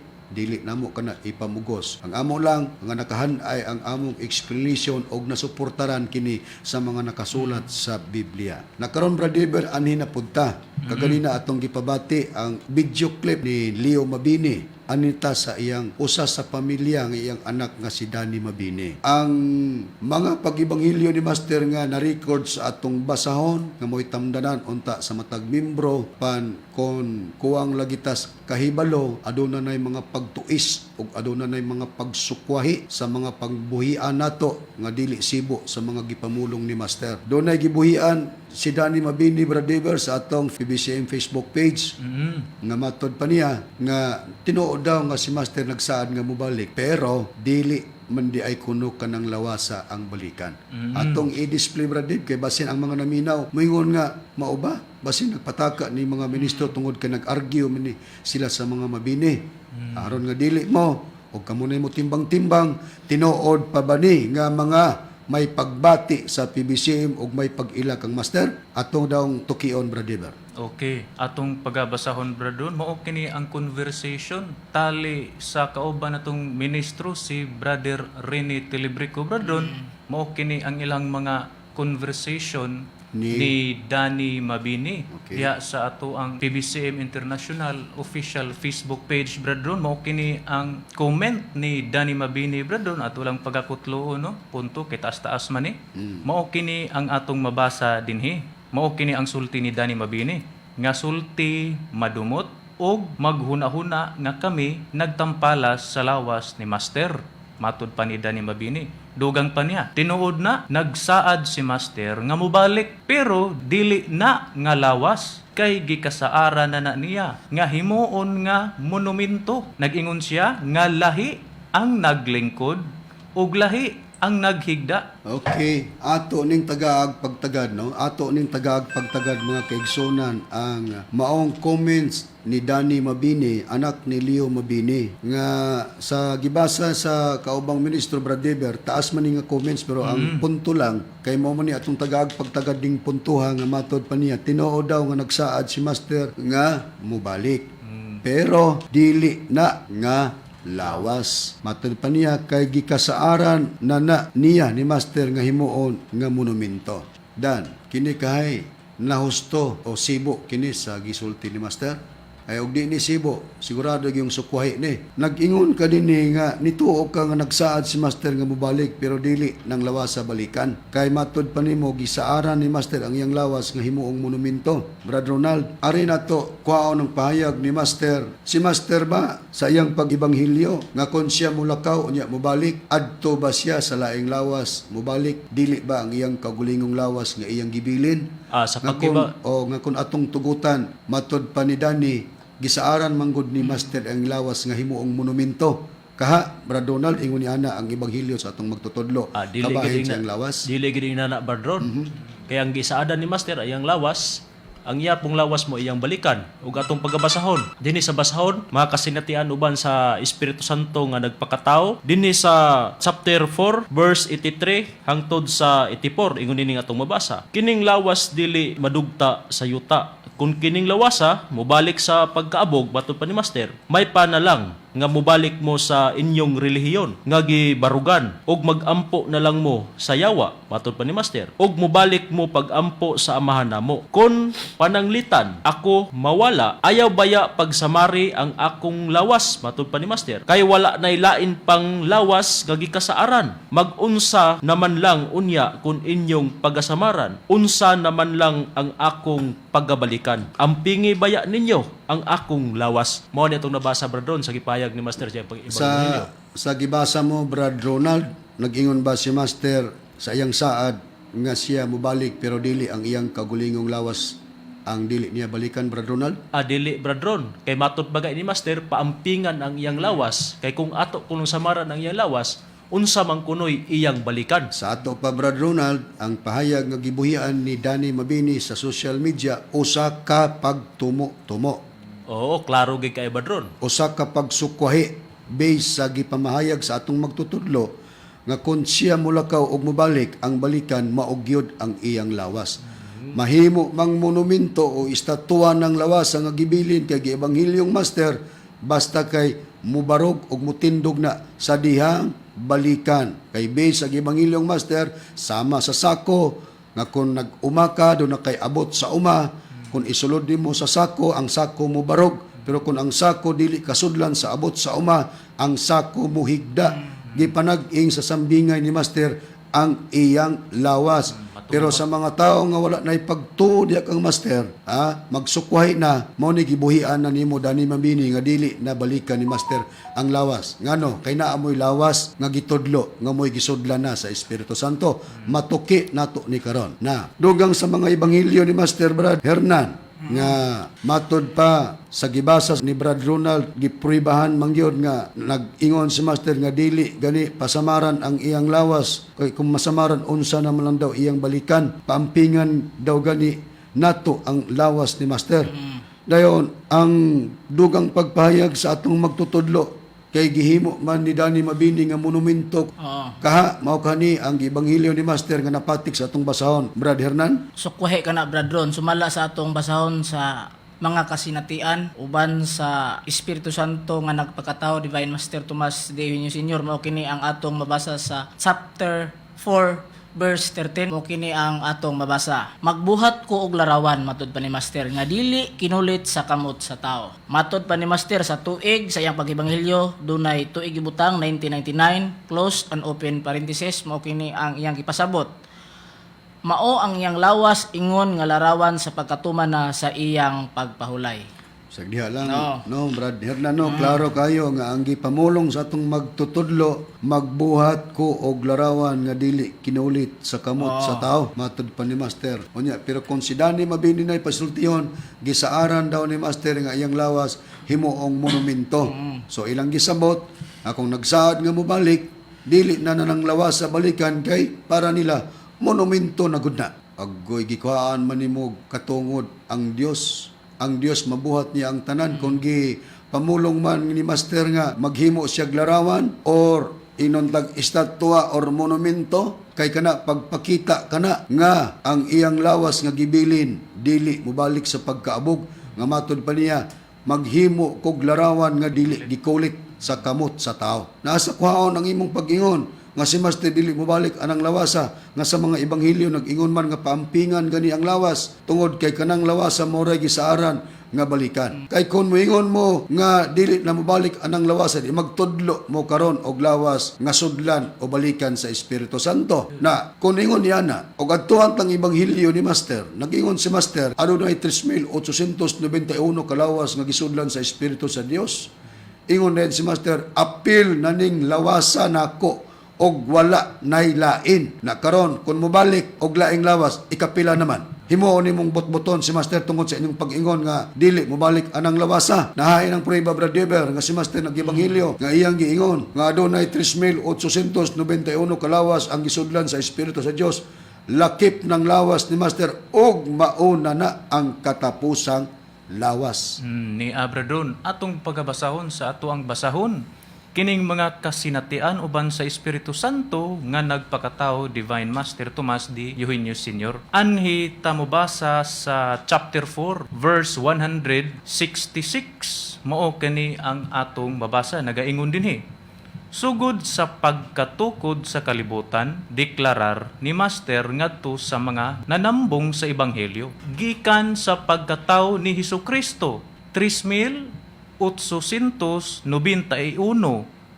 namo kana ipamugos. Ang amo lang nga nakahan-ay ang among explanation og nasuportaran kini sa mga nakasulat sa Biblia. Nakaron brother anhin na pudta. Kaganina atong gipabati ang video clip ni Leo Mabini anita sa iyang usa sa pamilya ng iyang anak nga si Danny Mabini. Ang mga pag-ibanghilyo ni Master nga na-record sa atong basahon nga mo'y tamdanan unta sa matag membro pan kon kuwang lagitas kahibalo aduna nay mga pagtuis ug aduna nay mga pagsukwahi sa mga pagbuhian nato nga dili sibo sa mga gipamulong ni Master. Dunay gibuhian si Danny Mabini brother sa atong PBCM Facebook page nga matod pa niya nga tinuod daw nga si Master nagsaad nga mubalik pero dili man di ay kuno kanang lawasa ang balikan. Atong i-display brother kay basin ang mga naminaw moingon nga mao ba basin nagpataka ni mga ministro tungod kay nag-argue man ni sila sa mga Mabini. Aron nga dili mo og kamunay mo timbang-timbang tinuod pa ba ni nga mga may pagbati sa PBCM ug may pag-ila kang Master atong daong tukion brother. Okay, atong pagabasahon bradon mao kini ang conversation tali sa kauban natong ministro si Brother Rene Telebrico bradon mao kini ang ilang mga conversation ni Danny Mabini. Okay. Diya sa ato ang PBCM International official Facebook page bradon mao kini ang comment ni Danny Mabini bradon ato lang pagakutlo no punto kay taas-taas man ni. Mao kini ang atong mabasa dinhi. Mao kini ang sulti ni Danny Mabini nga sulti madumot og maghuna-huna nga kami nagtampalas sa lawas ni Master. Matud pa ni Danny Mabini. Dugang pa niya. Tinuod na nagsaad si Master nga mubalik pero dili na nga lawas kay gikasaara na niya nga himuon nga monumento. Nag-ingon siya nga lahi ang naglingkod ug lahi ang naghigda. Okay, ato ning tagaag pagtagad no. Ato ning tagaag pagtagad mga kaigsunan ang maong comments ni Danny Mabini, anak ni Leo Mabini, nga sa gibasa sa kaubang ministro Brad Deber, taas man ni nga comments pero ang punto lang kay mao man ni atong tagaag pagtagad ding puntuha nga matod pa niya tinuod daw nga nagsaad si Master nga mubalik. Pero dili na nga lawas. Matod pa niya kay gikasaaran na niya ni Master nga himuon nga monumento. Dan, kini kay nahusto o sibo kini sa gisulti ni Master. Ay og di ni sibo, sigurado yung sukwahi ni. Nag-ingon ka din ni nga nituo ka nga nagsaad si Master nga mubalik pero dili nang lawas sa balikan. Kay matod pa nimo gisaaran ni Master ang iyang lawas nga himuong monumento. Brad Ronald, ari na to kwaon ng pahayag ni Master. Si Master ba sa iyang pag-ibanghilyo nga kon siya mulakaw unya mubalik adto ba siya sa laing lawas mubalik dili ba ang iyang kagulingong lawas nga iyang gibilin? Sa Nga pagkiba, nga kun atong tugutan matod pa ni Danny gisaaran manggod ni Master ang lawas nga himuong monumento. Kaha, Brad Donald, ingon ni ana ang ibanghilyo sa atong magtutudlo. dili Kabahin gid siyang lawas. Dili gid na Bardron. Kaya ang gisaadan ni Master ay ang lawas, ang iya pong lawas mo iyang balikan ug atong pagabasahon. Dinhi sa basahon, mga kasinatian uban sa Espiritu Santo nga nagpakatao. Dinhi sa chapter 4 verse 83 hangtod sa 84 ingon ini nga atong mabasa. Kining lawas dili madugta sa yuta. Kung kining lawasa, mubalik sa pagkaabog, bato pa ni Master, may panalang nga mubalik mo sa inyong relihiyon, nga gibarugan, og magampo na lang mo sa yawa, matod pa ni Master, og mubalik mo pagampo sa amahan namo. Kon pananglitan, ako mawala, ayaw baya pagsamari ang akong lawas, matod pa ni Master, kay wala nay lain pang lawas nga gikasaaran. Magunsa naman lang unya kun inyong pagasamaran, unsa naman lang ang akong paggabalikan. Ampingi baya ninyo ang akong lawas. Mao ni itong nabasa Bradron sa gipayag ni Master siya pag Sa gibasa mo, Brad Ronald, nag-ingon ba si Master sa iyang saad nga siya mubalik pero dili ang iyang kagulingong lawas ang dili niya balikan, Brad Ronald? Dili Bradron. Kay matod bagay ni Master, paampingan ang iyang lawas. Kay kung ato kunong samaran ang iyang lawas, unsa man kunoy iyang balikan. Sa ato pa, Brad Ronald, ang pahayag nga gibuhian ni Danny Mabini sa social media, usa ka pagtumo-tumo. Oo, klaro gid kay Bradron. Usa ka pagsukwahi based sa gipamahayag sa atong magtutudlo nga kung siya mulakaw og mubalik ang balikan maugyod ang iyang lawas. Mahimo mang monumento o estatwa ng lawas nga gibilin kay giebanghilyong Master basta kay mubarog og mutindog na sa dihang balikan. Kay based sa giebanghilyong Master sama sa sako nga kung nag-umaka do na kay abot sa uma. Kung isulod mo sa sako, ang sako mo barog. Pero kung ang sako dili kasudlan sa abot sa uma, ang sako mo higda. Gipanag-ing sa sambingay ni Master ang iyang lawas. Pero sa mga tao nga wala na ipagtuod kang Master, magsukwahi na, mo ni gibuhian na nimo Danny Mabini nga dili na balikan ni Master ang lawas. Ngano, kay naa mo'y lawas nga gitudlo, nga mo'y gisudlan na sa Espiritu Santo. Matuki nato ni karon. Na, dugang sa mga ebanghelyo ni Master Brad Hernan, nga matod pa sa gibasa ni Brad Ronald gipribahan mangyod nga nag-ingon si Master nga dili gani pasamaran ang iyang lawas kay kung masamaran unsa naman lang daw iyang balikan paampingan daw gani nato ang lawas ni Master. Dayon ang dugang pagpahayag sa atong magtutudlo kay gihimo man ni Danny Mabini nga monumento kaha mao kani ang ebanghelyo ni Master nga napatik sa atong basahon. Brad Hernan, Sukwahe ka na Bradron, sumala sa atong basahon sa mga kasinatian uban sa Espiritu Santo nga nagpakatao Divine Master Tomas De Eugenio Sr. Mao kini ang atong mabasa sa chapter 4 verse 13 mo kini ang atong mabasa. Magbuhat ko og larawan matod pa ni Master nga dili kinulit sa kamot sa tao. Matod pa ni Master sa tuig sa iyang pag-ebanghelyo dunay tuig ibutang 1999 close and open parenthesis mo kini ang iyang gipasabot. Mao ang iyang lawas ingon nga larawan sa pagkatuman na sa iyang pagpahulay. sagdiha lang. No. No, Brad Hernan, no, klaro kayo nga ang gipamulong sa atong magtutudlo, magbuhat ko og larawan nga dili kinulit sa kamot sa tao. Matod pa ni Master. Unya, pero kung si Danny Mabini na ipasultihon, gisaaran daw ni Master nga iyang lawas himuong monumento. So ilang gisabot, akong nagsaad nga mobalik, dili na nanang lawas sa balikan kay para nila monumento na gud na. Agoy gikuhaan man nimo katungod ang Dios. Ang Dios mabuhat niya ang tanan kung gi pamulong man ni Master nga maghimo siya larawan or inontag estatwa or monumento kay kana pagpakita kana nga ang iyang lawas nga gibilin dili mobalik sa pagkaabog nga matud pa niya maghimo kog larawan nga dili gikulit sa kamot sa tao. Nasa kuhaon ang imong pag-ingon nga si Master dili mobalik anang lawasa nga sa mga ebanghelyo nag-ingon man nga paampingan gani ang lawas tungod kay kanang lawasa moray gisaaran nga balikan. Kay kung moingon mo nga dili na mobalik anang lawasa di magtudlo mo karon og lawas nga sudlan o balikan sa Espiritu Santo. Na kung ingon niya na og adtuan tang ebanghelyo ni Master, nag-ingon si Master adunay 3,891 kalawas nga gisudlan sa Espiritu sa Dios. Ingon din si Master, apil na ning lawasa nako og wala nay lain. Na karon kung mobalik og laing lawas ikapila naman. Himuon nimong botboton si Master tungod sa inyong pag-ingon nga dili mobalik anang lawasa. Nahain ang prueba Brad Deber nga si Master nag-ebanghelyo nga iyang giingon nga adunay 3,891 kalawas ang gisudlan sa Espiritu sa Dios. Lakip ng lawas ni Master og mauna na ang katapusang lawas. Ni Abradon, atong pagabasahon sa ato ang basahon. Kining mga kasinatian uban sa Espiritu Santo nga nagpakatao Divine Master Tomas D. Eugenio Sr. Anhi tamobasa sa chapter 4 verse 166. Mao kani ang atong babasa nagaingon dinhi. Sugod sa pagkatukod sa kalibutan, deklarar ni Master ngadto sa mga nanambong sa ebanghelyo gikan sa pagkatao ni Hesukristo 3,891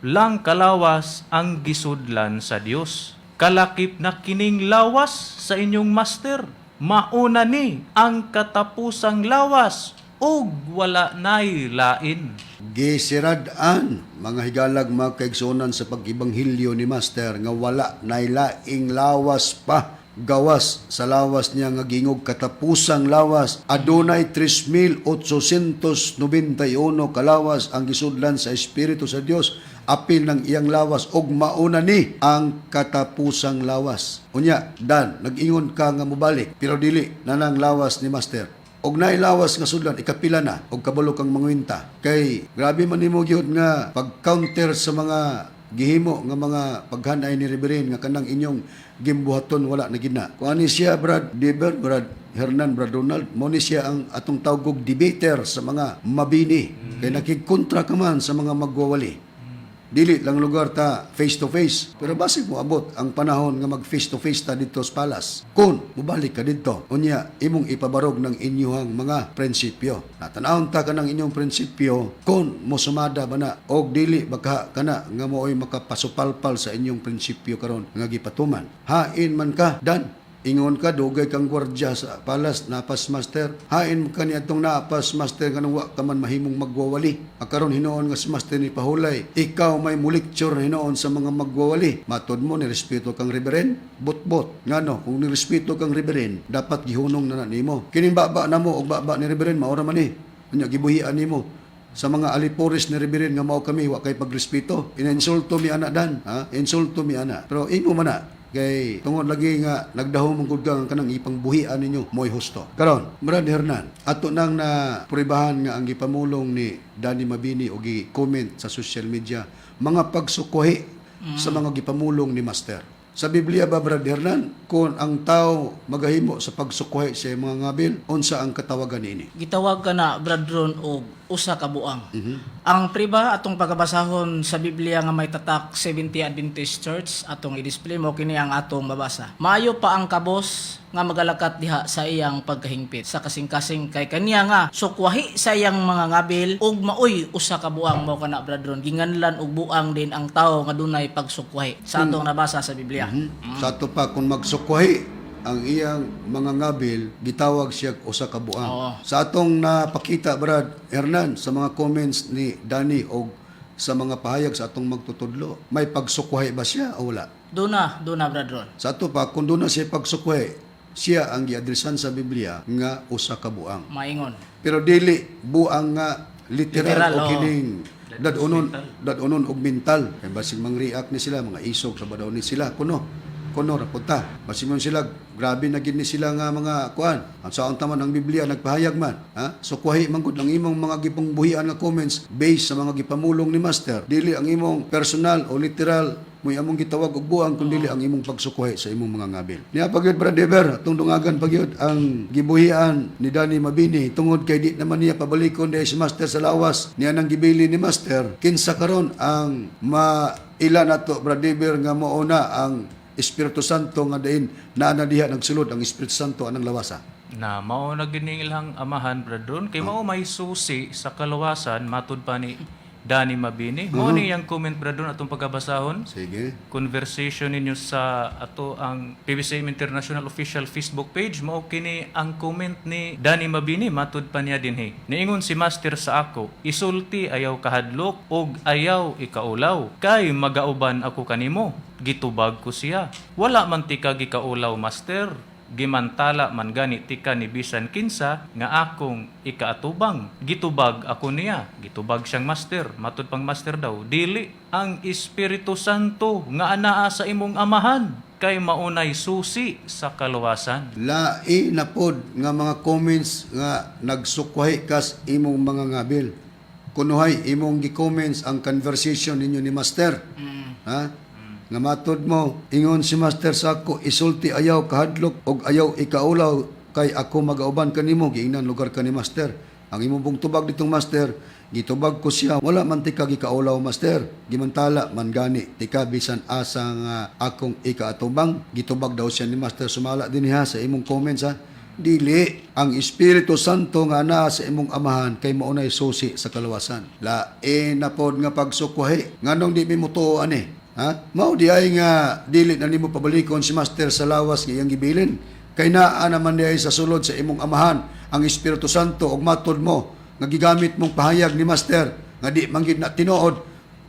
lang kalawas ang gisudlan sa Dios. Kalakip na kining lawas sa inyong Master. Mauna ni ang katapusang lawas ug wala nay lain. Gisirad-an mga higalag mga kaigsunan sa pag-ibanghilyo ni Master nga wala nay laing lawas pa gawas sa lawas niya nga gingog katapusang lawas adunay 3,891 kalawas ang gisudlan sa Espiritu sa Dios apil ng iyang lawas og mauna ni ang katapusang lawas. Unya dan nag-ingon ka nga mobalik pero dili nanang lawas ni Master og naay lawas nga sudlan ikapila na og kabalo kang mangwinta kay grabe man nimo gyud nga pag-counter sa mga gihimo nga mga paghanay ni Reverend nga kanang inyong gimbuhaton wala na gina. Kung ani siya Brad Deber, Brad Hernan, Brad Ronald, mo ni siya ang atong tawgog debater sa mga mabini. Kay nakigkontra ka man sa mga magwawali. Dili lang lugar ta face to face. Pero basig mo abot ang panahon nga mag face to face ta dito sa palas. Kung mubalik ka dito, unya imong ipabarog ng inyong mga prinsipyo. Natanahon ta ka ng inyong prinsipyo kung mo sumada ba na og dili baka kana nga mooy makapasupalpal sa inyong prinsipyo karon nga gipatuman. Hain man ka dan ingon ka dugay kang gwardya sa palas napas master hain mo kani atong napas master kanang wa ka man mahimong magwawali akaron hinoon nga si master ni pahulay ikaw may mulikture hinoon sa mga magwawali matod mo ni respeto kang reverend bot-bot ngano kung ni respeto kang reverend dapat gihunong na nimo kining baba namo og baba ni reverend maura man ni unya gibuhian nimo sa mga aliporis ni reverend nga mao kami wa kay pagrespeto ininsulto mi ana dan ha insulto mi ana pero imo man na kay tungod lagi nga nagdahom ang kang kanang ipangbuhian ninyo moy husto. Karon, Brad Hernan, ato nang na pruibahan nga ang gipamulong ni Danny Mabini og gi-comment sa social media mga pagsukuhi sa mga gipamulong ni Master. Sa Biblia ba Brad Hernan, kung ang tao magahimo sa pagsukuhi sa mga ngabil, unsa ang katawagan niini? Gitawag ka na Bradron og usa ka buang. Ang priba atong pagabasahon sa Biblia nga may tatak 70 Adventist Church atong i-display mo kini ang atong babasa. Maayo pa ang kabos nga magalakat diha sa iyang pagkahingpit sa kasing-kasing kay kaniya nga sukwahi sa iyang mga ngabil ug maoy usa ka buang mao kana Bradron ginganlan og buang din ang tawo nga dunay pagsukwahi sa atong nabasa sa Biblia. Sa ato pa kung magsukwahi ang iyang mga ngabil gitawag siya usa ka buang. Oo. Sa atong napakita Brad Hernan sa mga comments ni Danny og sa mga pahayag sa atong magtutudlo, may pagsukwahi ba siya o wala? Duna Bradron. Sa ato pa kung doon na siya pagsukwahi, siya ang giadresan sa Biblia nga usa ka buang. Maingon. Pero dili buang nga literal o oo. kining dadunon og mental. Kay basig mang-react ni sila, mga isog sa badaw ni sila kuno rapunta. Basig man sila grabe na gid ni sila nga mga kuan. Ang saon taman ang Biblia nagpahayag man, ha? So kuhi man gud ang imong mga gipong buhian nga comments based sa mga gipamulong ni Master. Dili ang imong personal o literal mo among gitawag og buang kundi ang imong pagsukuhi sa imong mga ngabil. Niya pagyud Brad Dever, atong dungagan pagyud ang gibuhian ni Danny Mabini tungod kay di naman niya pabalikon dahil si Master sa lawas niya nang gibili ni Master. Kinsa karon ang maila nato Brad Dever nga mauna ang Espiritu Santo nga dain naa na diha nagsulod ang Espiritu Santo anang lawasa. Na mao na gining ilang amahan bradron kay mao may susi sa kalawasan matud pa ni Danny Mabini. Mao ni yang comment bradron atong pagkabasahon. Sige. Conversation ninyo sa ato ang PBCM International official Facebook page. Mao kini ang comment ni Danny Mabini matud pa niya dinhi. Niingon si Master sa ako, isulti ayaw kahadlok og ayaw ikaulaw. Kay magauban ako kanimo. Gitubag ko siya. Wala man tika gikaulaw Master. Gimantala man gani tika ni bisan kinsa nga akong ikaatubang. Gitubag ako niya. Gitubag siyang Master. Matud pang Master daw. Dili ang Espiritu Santo nga anaa sa imong amahan kay maunay susi sa kaluwasan. Lai na pod nga mga comments nga nagsukwahi kas imong mga ngabil. Kunuhay imong gi-comments ang conversation ninyo ni Master. Ha? Nga matod mo, ingon si Master sako, isulti ayaw kahadlok og ayaw ikaulaw kay ako magauban kanimo giingnan lugar ka ni Master. Ang imong pong tubag ditong Master, gitubag ko siya, wala man tika gikaulaw Master. Gimantala man gani tika bisan asa nga akong ikaatubang, gitubag daw siya ni Master. Sumala din niya sa imong comments ha. Dili ang Espiritu Santo nga naa sa imong amahan kay maunay susi sa kalawasan. Lain na pod nga pagsukwahi nganong di mi mutuo ani. Ha? Mao di ay nga dili na nimo pabalikon si Master sa lawas nga iyang gibilin. Kay naa naman di ay sa sulod sa imong amahan ang Espiritu Santo ug matod mo nga gigamit mong pahayag ni Master nga di manggid na tinuod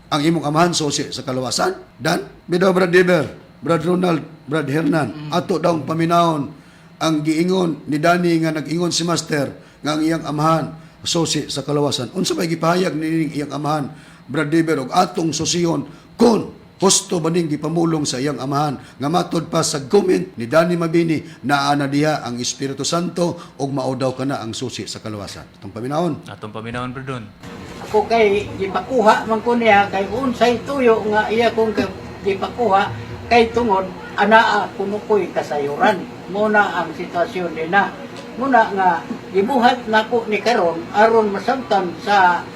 ang imong amahan susi sa kalawasan. Dan bidaw Brad Dever, Brad Ronald, Brad Hernan, ato daw paminawon ang giingon ni Danny nga nag-ingon si Master nga ang iyang amahan susi sa kalawasan. Unsa may gipahayag ni iyang amahan Brad Dever og atong susiyon kun husto ba ning gipamulong sa iyang amahan nga matod pa sa comment ni Danny Mabini naa na diha ang Espiritu Santo ug mao daw kana ang susi sa kalawasan. Itong paminawon. Atong paminawon bradron. Ako kay gipakuha man ko niya kay unsay tuyo nga iya kong gipakuha kay tungod anaa kuno ko'y kasayuran. Muna ang sitwasyon din na. Muna nga gibuhat nako ni karon aron masamtan sa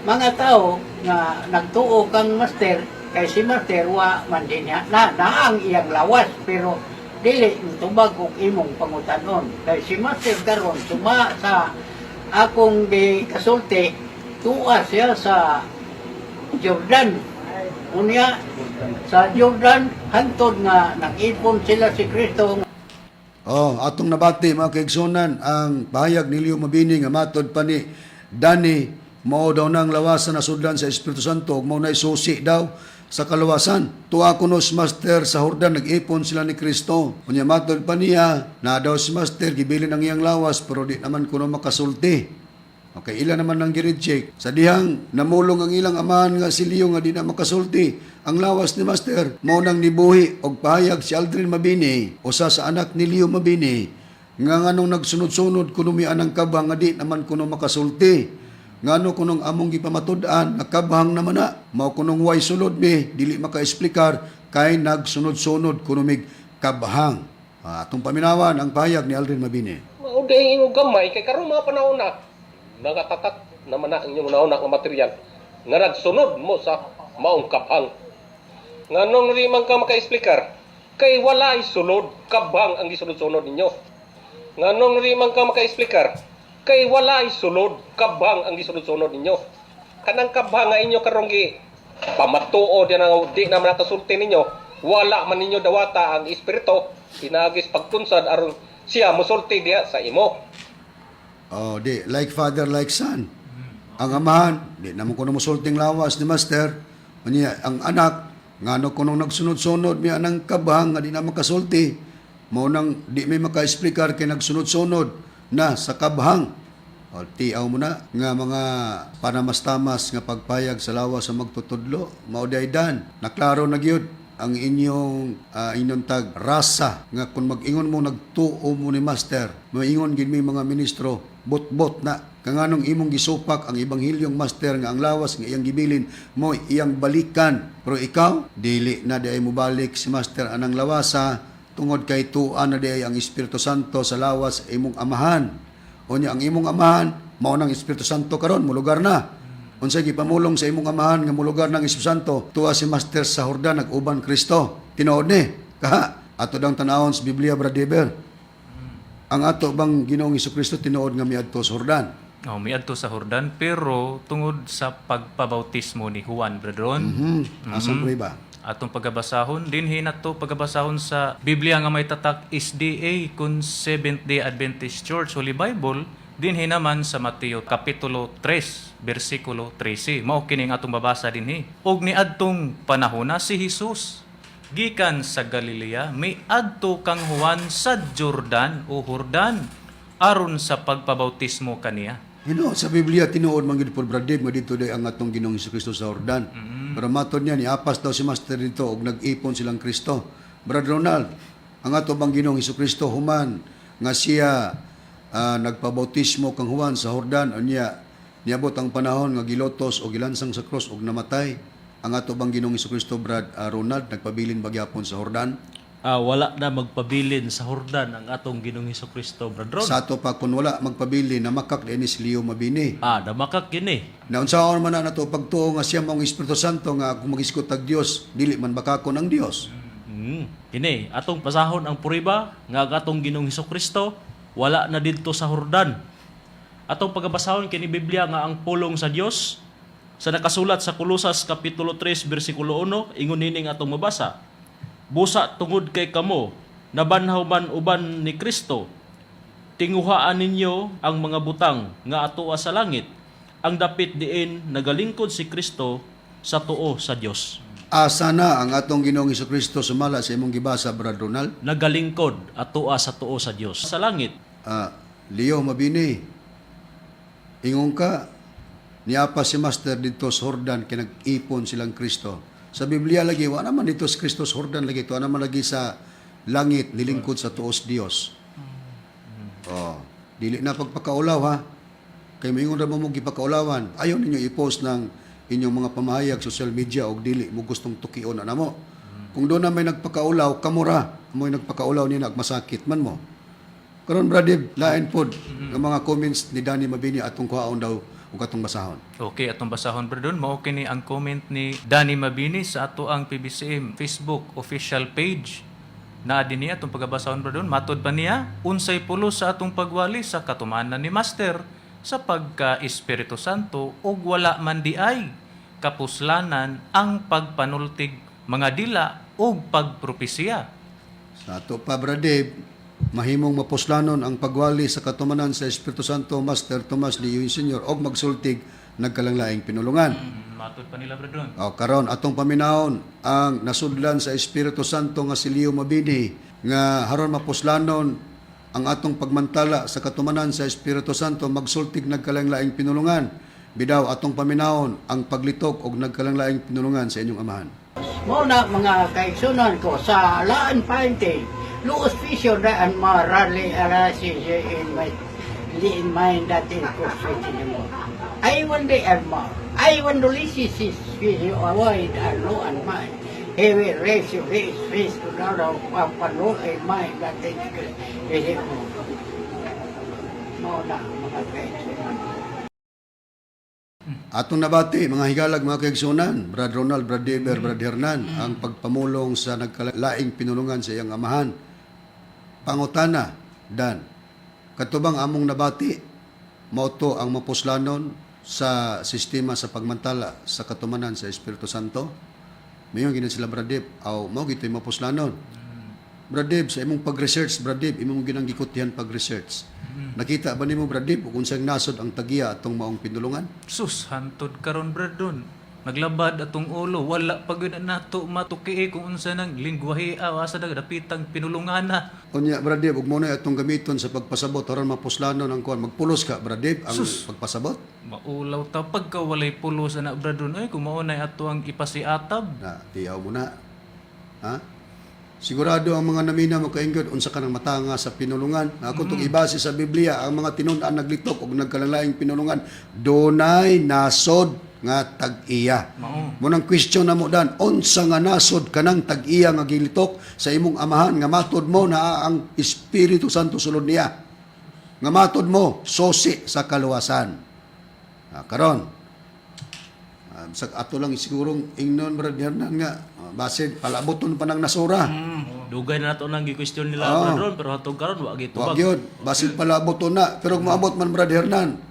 mga tao nga nagtuo kang Master kay si Master wa man din niya na ang iyang lawas pero dili tubag og imong pangutanon kay si Master karon suma sa akong gikasulti tuwa siya sa Jordan unya sa Jordan hantod nga nag-ipon sila si Kristo. Atong nabati mga kaigsunan ang pahayag ni Leo Mabini nga matod pa ni Danny mao daw nang lawasan na sudlan sa Espiritu Santo ug mao na susi daw sa kalawasan. Tuwa kunos Master sa Jordan nag-ipon sila ni Kristo. Unya matod pa niya na daw si Master gibilin ang iyang lawas pero di naman kuno makasulti. Okay, ila naman nang gi-reject. Sa dihang namulong ang ilang amahan nga si Leo nga di na makasulti. Ang lawas ni Master mao nang nibuhi og pahayag si Aldrin Mabini usa sa anak ni Leo Mabini nga nganong nagsunod-sunod kuno mi anang kabang nga di naman kuno makasulti. Ngano kunong among gipamatud-an nakabhang naman na mao kunong way sulod mi dili maka-explicar kay nagsunod-sunod kuno mig kabhang. Atong paminawan ang pahayag ni Aldrin Mabini. Mao day ingog gamay kay karon mga panahon na nagatatak naman na inyong nauna nga material nga nagsunod mo sa maong kabhang. Nganong ri man ka maka-explicar kay walay sulod kabhang ang gisunod-sunod ninyo. Nganong ri man ka maka-explicar kay walay sulod kabhang ang gisunod-sunod ninyo. Kanang kabhang nga inyo karong gi pamatuo di naman nakasulti ninyo, wala man ninyo dawata ang espiritu pinagis pagtunsad aron siya mosulti diha sa imo. Di like father like son. Ang amahan di naman kuno mosulting lawas ni Master. Unya ang anak ngano kuno nagsunod-sunod mi anang kabhang nga di na makasulti. Mao nang di may maka-explicar kay nagsunod-sunod na sa kabhang. O, tiaw mo na nga mga panamastamas nga pagpayag sa lawas sa magtutudlo, maudaydan, naklaro na gyud ang inyong tag rasa nga kung mag-ingon mo nagtuo mo ni master, moingon gid may mga ministro bot-bot na kanganong imong gisupak ang ebanghilyong master nga ang lawas nga iyang gibilin mo iyang balikan, pero ikaw dili na di ay mo balik si master anang lawasa tungod kay tuan na di ay ang Espiritu Santo sa lawas imong amahan. Unya ang imong amahan mao nang Espiritu Santo karon mo lugar na. Unsay gipamulong sa imong amahan nga mulugar ng Espiritu Santo, tuwa si Master sa Jordan nag-uban Kristo. Tinuod ni kaha ato dang tanawon sa Biblia brother. Ang ato bang Ginoong Hesukristo tinuod nga miadto sa Jordan. Miadto sa Jordan pero tungod sa pagpabautismo ni Juan, brethren. Asan ba? Atong pagabasahon dinhi nato pagabasahon sa Biblia nga may tatak SDA kun Seventh-day Adventist Church Holy Bible dinhi naman sa Mateo kapitulo 3 bersikulo 13. Mao kini nga atong babasa dinhi. Og niadtong panahona si Jesus gikan sa Galilea miadto kang Juan sa Jordan o Jordan aron sa pagpabautismo kaniya. Sa Biblia tinuod man gid por brother nga dito day ang atong Ginoong Hesukristo sa Jordan. Pero matod niya ni apas daw si Master dito og nag-ipon silang Kristo. Brother Ronald, ang ato bang Ginoong Hesukristo human nga siya nagpabautismo kang Juan sa Jordan unya niabot ang panahon nga gilotos o gilansang sa cross og namatay. Ang ato bang Ginoong Hesukristo Ronald nagpabilin bagyapon sa Jordan. Wala na magpabilin sa Jordan ang atong Ginoong Hesukristo, Brother Ron. Sa ato pa kun wala magpabilin na makak ni si Leo Mabini. Damakak kini. Na unsaon man na nato pagtuo nga siya maong Espiritu Santo nga kung magiskot tag Dios dili man bakakon ang Dios. Kini atong pasahon ang puriba nga ang atong Ginoong Hesukristo wala na didto sa Jordan. Atong pagabasahon kini Biblia nga ang pulong sa Dios sa nakasulat sa Kolosas kapitulo 3 bersikulo 1 ingon nining atong mabasa. Busa tungod kay kamo nabanhaw man uban ni Kristo. Tinguhaan ninyo ang mga butang nga atoa sa langit. Ang dapit diin nagalingkod si Kristo sa tuo sa Dios. Asa na ang atong Ginoong Hesukristo sumala sa imong gibasa, Brad Ronald? Nagalingkod atoa sa tuo sa Dios. Sa langit. Leo Mabini, ingon ka, niapa si Master dito sa Jordan kay nag-ipon silang Kristo. Sa Biblia lagi, wala naman dito sa Kristo sa Jordan lagi, ito naman lagi sa langit, nilingkod sa tuos Dios. Dili na pagpakaulaw ha. Kay maingon ra mo gipakaulawan. Ayaw ninyo i-post ng inyong mga pamahayag social media og dili mo gustong tukion na mo. Kung doon na may nagpakaulaw, kamura mo nagpakaulaw ni nagmasakit man mo. Karon brother, lain pod ang mga comments ni Danny Mabini atong kuhaon daw ug atong basahon. Okay, atong basahon brethren, mao kini ang comment ni Danny Mabini sa ato ang PBCM Facebook official page. Na dinhi atong pagabasahon brethren, matod pa niya unsay pulo sa atong pagwali sa katumanan ni Master sa pagka Espiritu Santo ug wala man di ay kapuslanan ang pagpanultig mga dila ug pagpropesya. Sa ato pa brother, mahimong mapuslanon ang pagwali sa katumanan sa Espiritu Santo Master Tomas Leo Sr. og magsultig nagkalanglaing pinulungan. Matod pa nila brethren. Karon atong paminahon ang nasudlan sa Espiritu Santo nga si Leo Mabini nga haron mapuslanon ang atong pagmantala sa katumanan sa Espiritu Santo magsultig nagkalanglaing pinulungan. Bidaw atong paminahon ang paglitok og nagkalanglaing pinulungan sa inyong amahan. Muna mga kaigsunan ko sa laan painting, luos fisyo na ang mga rally arasis in mind that in constitution mo. I want the armor. I want to listen to fisyo avoid and no and mind. He will raise your face to the pano in mind that in constitution mo. Muna mga kaigsunan. Atong nabati, mga higalag, mga kaigsunan, Brad Ronald, Brad Deber, Brad Hernan, ang pagpamulong sa nagkalaing pinulungan sa iyang amahan. Pangutana, Dan, katubang among nabati, mauto ang mapuslanon sa sistema sa pagmantala sa katumanan sa Espiritu Santo. Mayon ginan sila, Brad Deb, mao gito'y mapuslanon. Brad Deb, sa imong pag-research, Brad Deb, imong ginang gikutihan pag-research. Nakita ba nimo Brad Deb kung unsang nasod ang tagiya atong maong pinulungan? Sus, hantod karon brethren. naglabad atong ulo, wala pag nato matuki kung unsa nang lingwahe asa dapitang pinulungan na. Unya, Brad Dave, ug mo na itong gamiton sa pagpasabot aron mapuslano ng kuan. Magpulos ka, Brad Dave, ang pagpasabot. Maulaw ta pagka walay pulos na bradron ay kung maunay ato ang ipasiatab. Na, tiyaw mo na. Ha? Sigurado ang mga namina mo kainggod unsa ka nang matanga sa pinulungan. Ako tong ibase sa Biblia, ang mga tinun-an naglitok og nagkalalaing pinulungan, dunay nasod nga tag-iya. Munang question na mo dan, unsa nga nasod kanang tag-iya nga gilitok sa imong amahan nga matod mo na ang Espiritu Santo sulod niya. Nga matod mo sosi sa kaluwasan. Karon, sa ato lang sigurong ingnon Brad Hernan nga base palaboton pa ng nasura. Dugay na nato nang gi-question nila Bradron, pero hatong karon wa Wag gitubag. yun, base palaboton na. Pero kung maabot man Brad Hernan,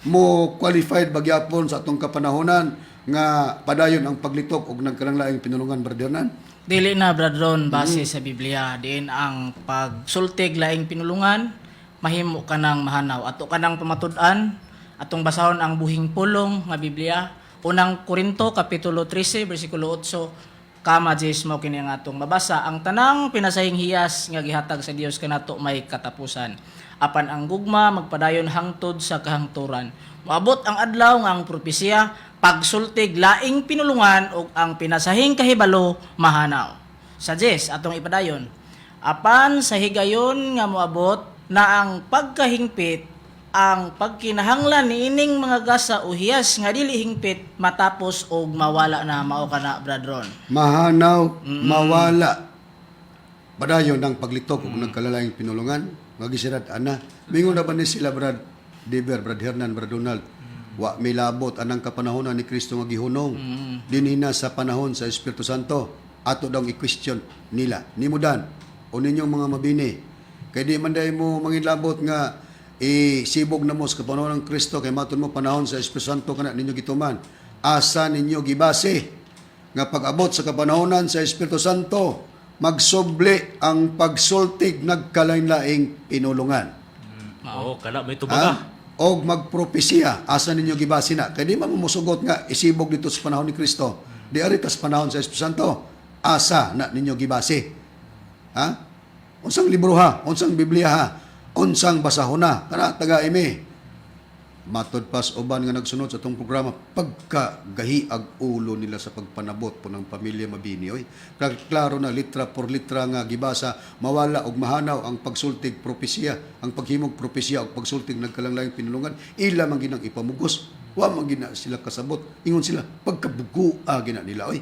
mo qualified bagyapon sa atong kapanahonan nga padayon ang paglitok og nagkalanglaing pinulungan Brad Hernan. Dili na bradron base sa Biblia, diin ang pagsultig laing pinulungan, mahimo ka nang mahanaw. Ato ka nang pamatud-an, atong basahon ang buhing pulong nga Biblia. Unang Korinto, Kapitulo 13, versikulo 8, kama Diyos mo kini ang atong mabasa. Ang tanang pinasahing hiyas nga gihatag sa Dios kanato may katapusan. Apan ang gugma magpadayon hangtod sa kahangturan. Moabot ang adlaw nga ang propesya, pagsultig laing pinulungan ug ang pinasahing kahibalo mahanaw. Sa Diyos atong ipadayon. Apan sa higayon nga moabot na ang pagkahingpit, ang pagkinahanglan niining mga gasa o hiyas nga dili hingpit matapos og mawala na mao kana bradron. Mahanaw, mawala. Padayon ang paglitok og nagkalalaing pinulungan. Magisirat ana. Mingon na ba ni sila Brad Deber, Brad Hernan, Brad Donald? Wa may labot anang kapanahonan ni Kristo nga gihunong. Dinhina sa panahon sa Espiritu Santo. Ato daw i-question nila. Nimo dan o ninyong mga mabini. Kay di man day mo mangilabot nga sibog na mo sa kapanahon ng Kristo kay matud mo panahon sa Espiritu Santo kana ninyo gituman. Asa ninyo gibase nga pag-abot sa kapanahonan sa Espiritu Santo magsoble ang pagsultig nagkalain-laing pinulungan. Oo, kana may tubaga. Og magpropesya, asa ninyo gibase na. Kaya di man mo musugot nga, isibog dito sa panahon ni Kristo. Di aritas panahon sa Espiritu Santo, asa na ninyo gibase. Ha? Unsang libro ha? Unsang Biblia ha? Unsang basahon na? Kana taga-imi. Matod pas uban nga nagsunod sa itong programa, pagkagahi ag ulo nila sa pagpanabot po ng pamilya mabini. Oy, klaro na litra por litra nga gibasa, mawala og mahanaw ang pagsultig propesya, ang paghimog propesya og pagsultig nagkalanglaing pinulungan, ila man ginang ipamugos, wa man gina sila kasabot, ingon sila pagkabugua gina nila. Oy,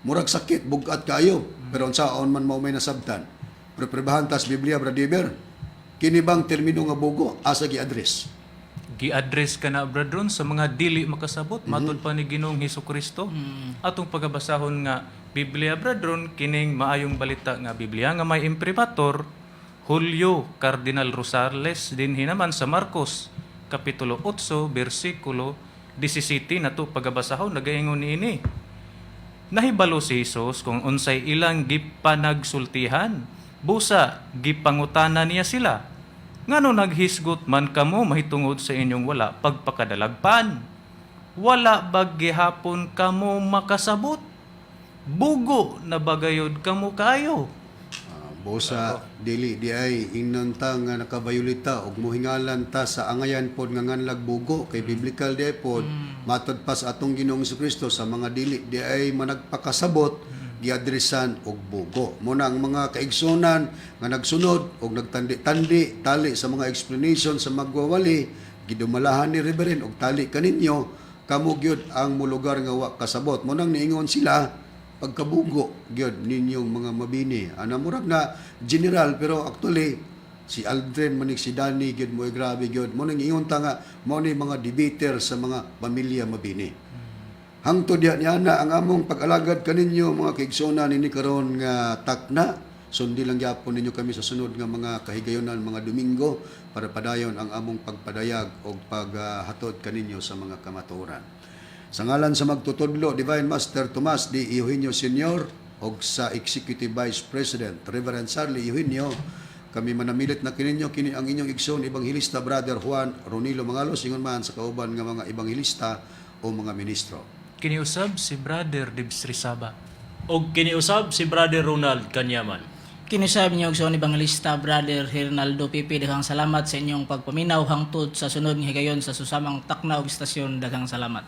murag sakit, bugat kayo, pero unsaon man mao may nasabtan. Pero prebahantas Biblia, Brad Deber, kini bang termino nga bugo, asa gi-address? Gi-address ka na bradron sa mga dili makasabot matud pa ni Ginoong Hesukristo. Atong pagabasahon nga Biblia bradron kining maayong balita nga Biblia nga may imprimatur Julio Cardinal Rosales din hinaman sa Marcos Kapitulo 8 versikulo 17 nato pagabasahon nagaingon niini. Nahibalo si Jesus kung unsay ilang gipanagsultihan, busa gipangutana niya sila. Ngano naghisgot man kamo mahitungod sa inyong wala pagpakadalagpan? Wala baggihapon kamo makasabot? Bugo na bagayod kamo kayo. Busa dili di ay inanta nga nakabayolita og mohingalan ta sa angayan pod nga nganlag bugo kay biblical di ay pod matud pa sa atong Ginoong Jesucristo sa mga dili di ay managpakasabot giadresan og bugo. Muna ang mga kaigsunan nga nagsunod og nagtandi-tandi tali sa mga explanation sa magwawali gidumalahan ni Reverend og tali kaninyo kamo gyud ang mulugar nga wa kasabot. Munang niingon sila pagkabugo gyud ninyong mga mabini. Ana murag na general pero actually si Aldrin manik si Danny gyud mo grabe gyud. Munang ingon ta nga mao ni mga debater sa mga pamilya mabini. Hangtod diha niya na ang among pag-alagad kaninyo mga kaigsunan ini karon nga takna. Sundi lang gyapon ninyo kami sa sunod nga mga kahigayonan mga Domingo para padayon ang among pagpadayag o paghatod kaninyo sa mga kamatuoran. Sa ngalan sa magtutudlo Divine Master Tomas D. Eugenio Sr. o sa Executive Vice President Reverend Charlie Eugenio, kami manamilit na kininyo kini ang inyong igsoon Ebanghilista Brother Juan Ronilo Mangalos ingon man sa kauban nga mga Ebanghilista o mga ministro. kiniusab si Brother Dibs Rizaba. Og kiniusab si Brother Ronald Kanyaman. Kinusab niyo sa Evangelista Brother Hernaldo Pipi, daghang salamat sa inyong pagpaminaw hangtod sa sunod nga higayon sa susamang takna ug istasyon. Daghang salamat.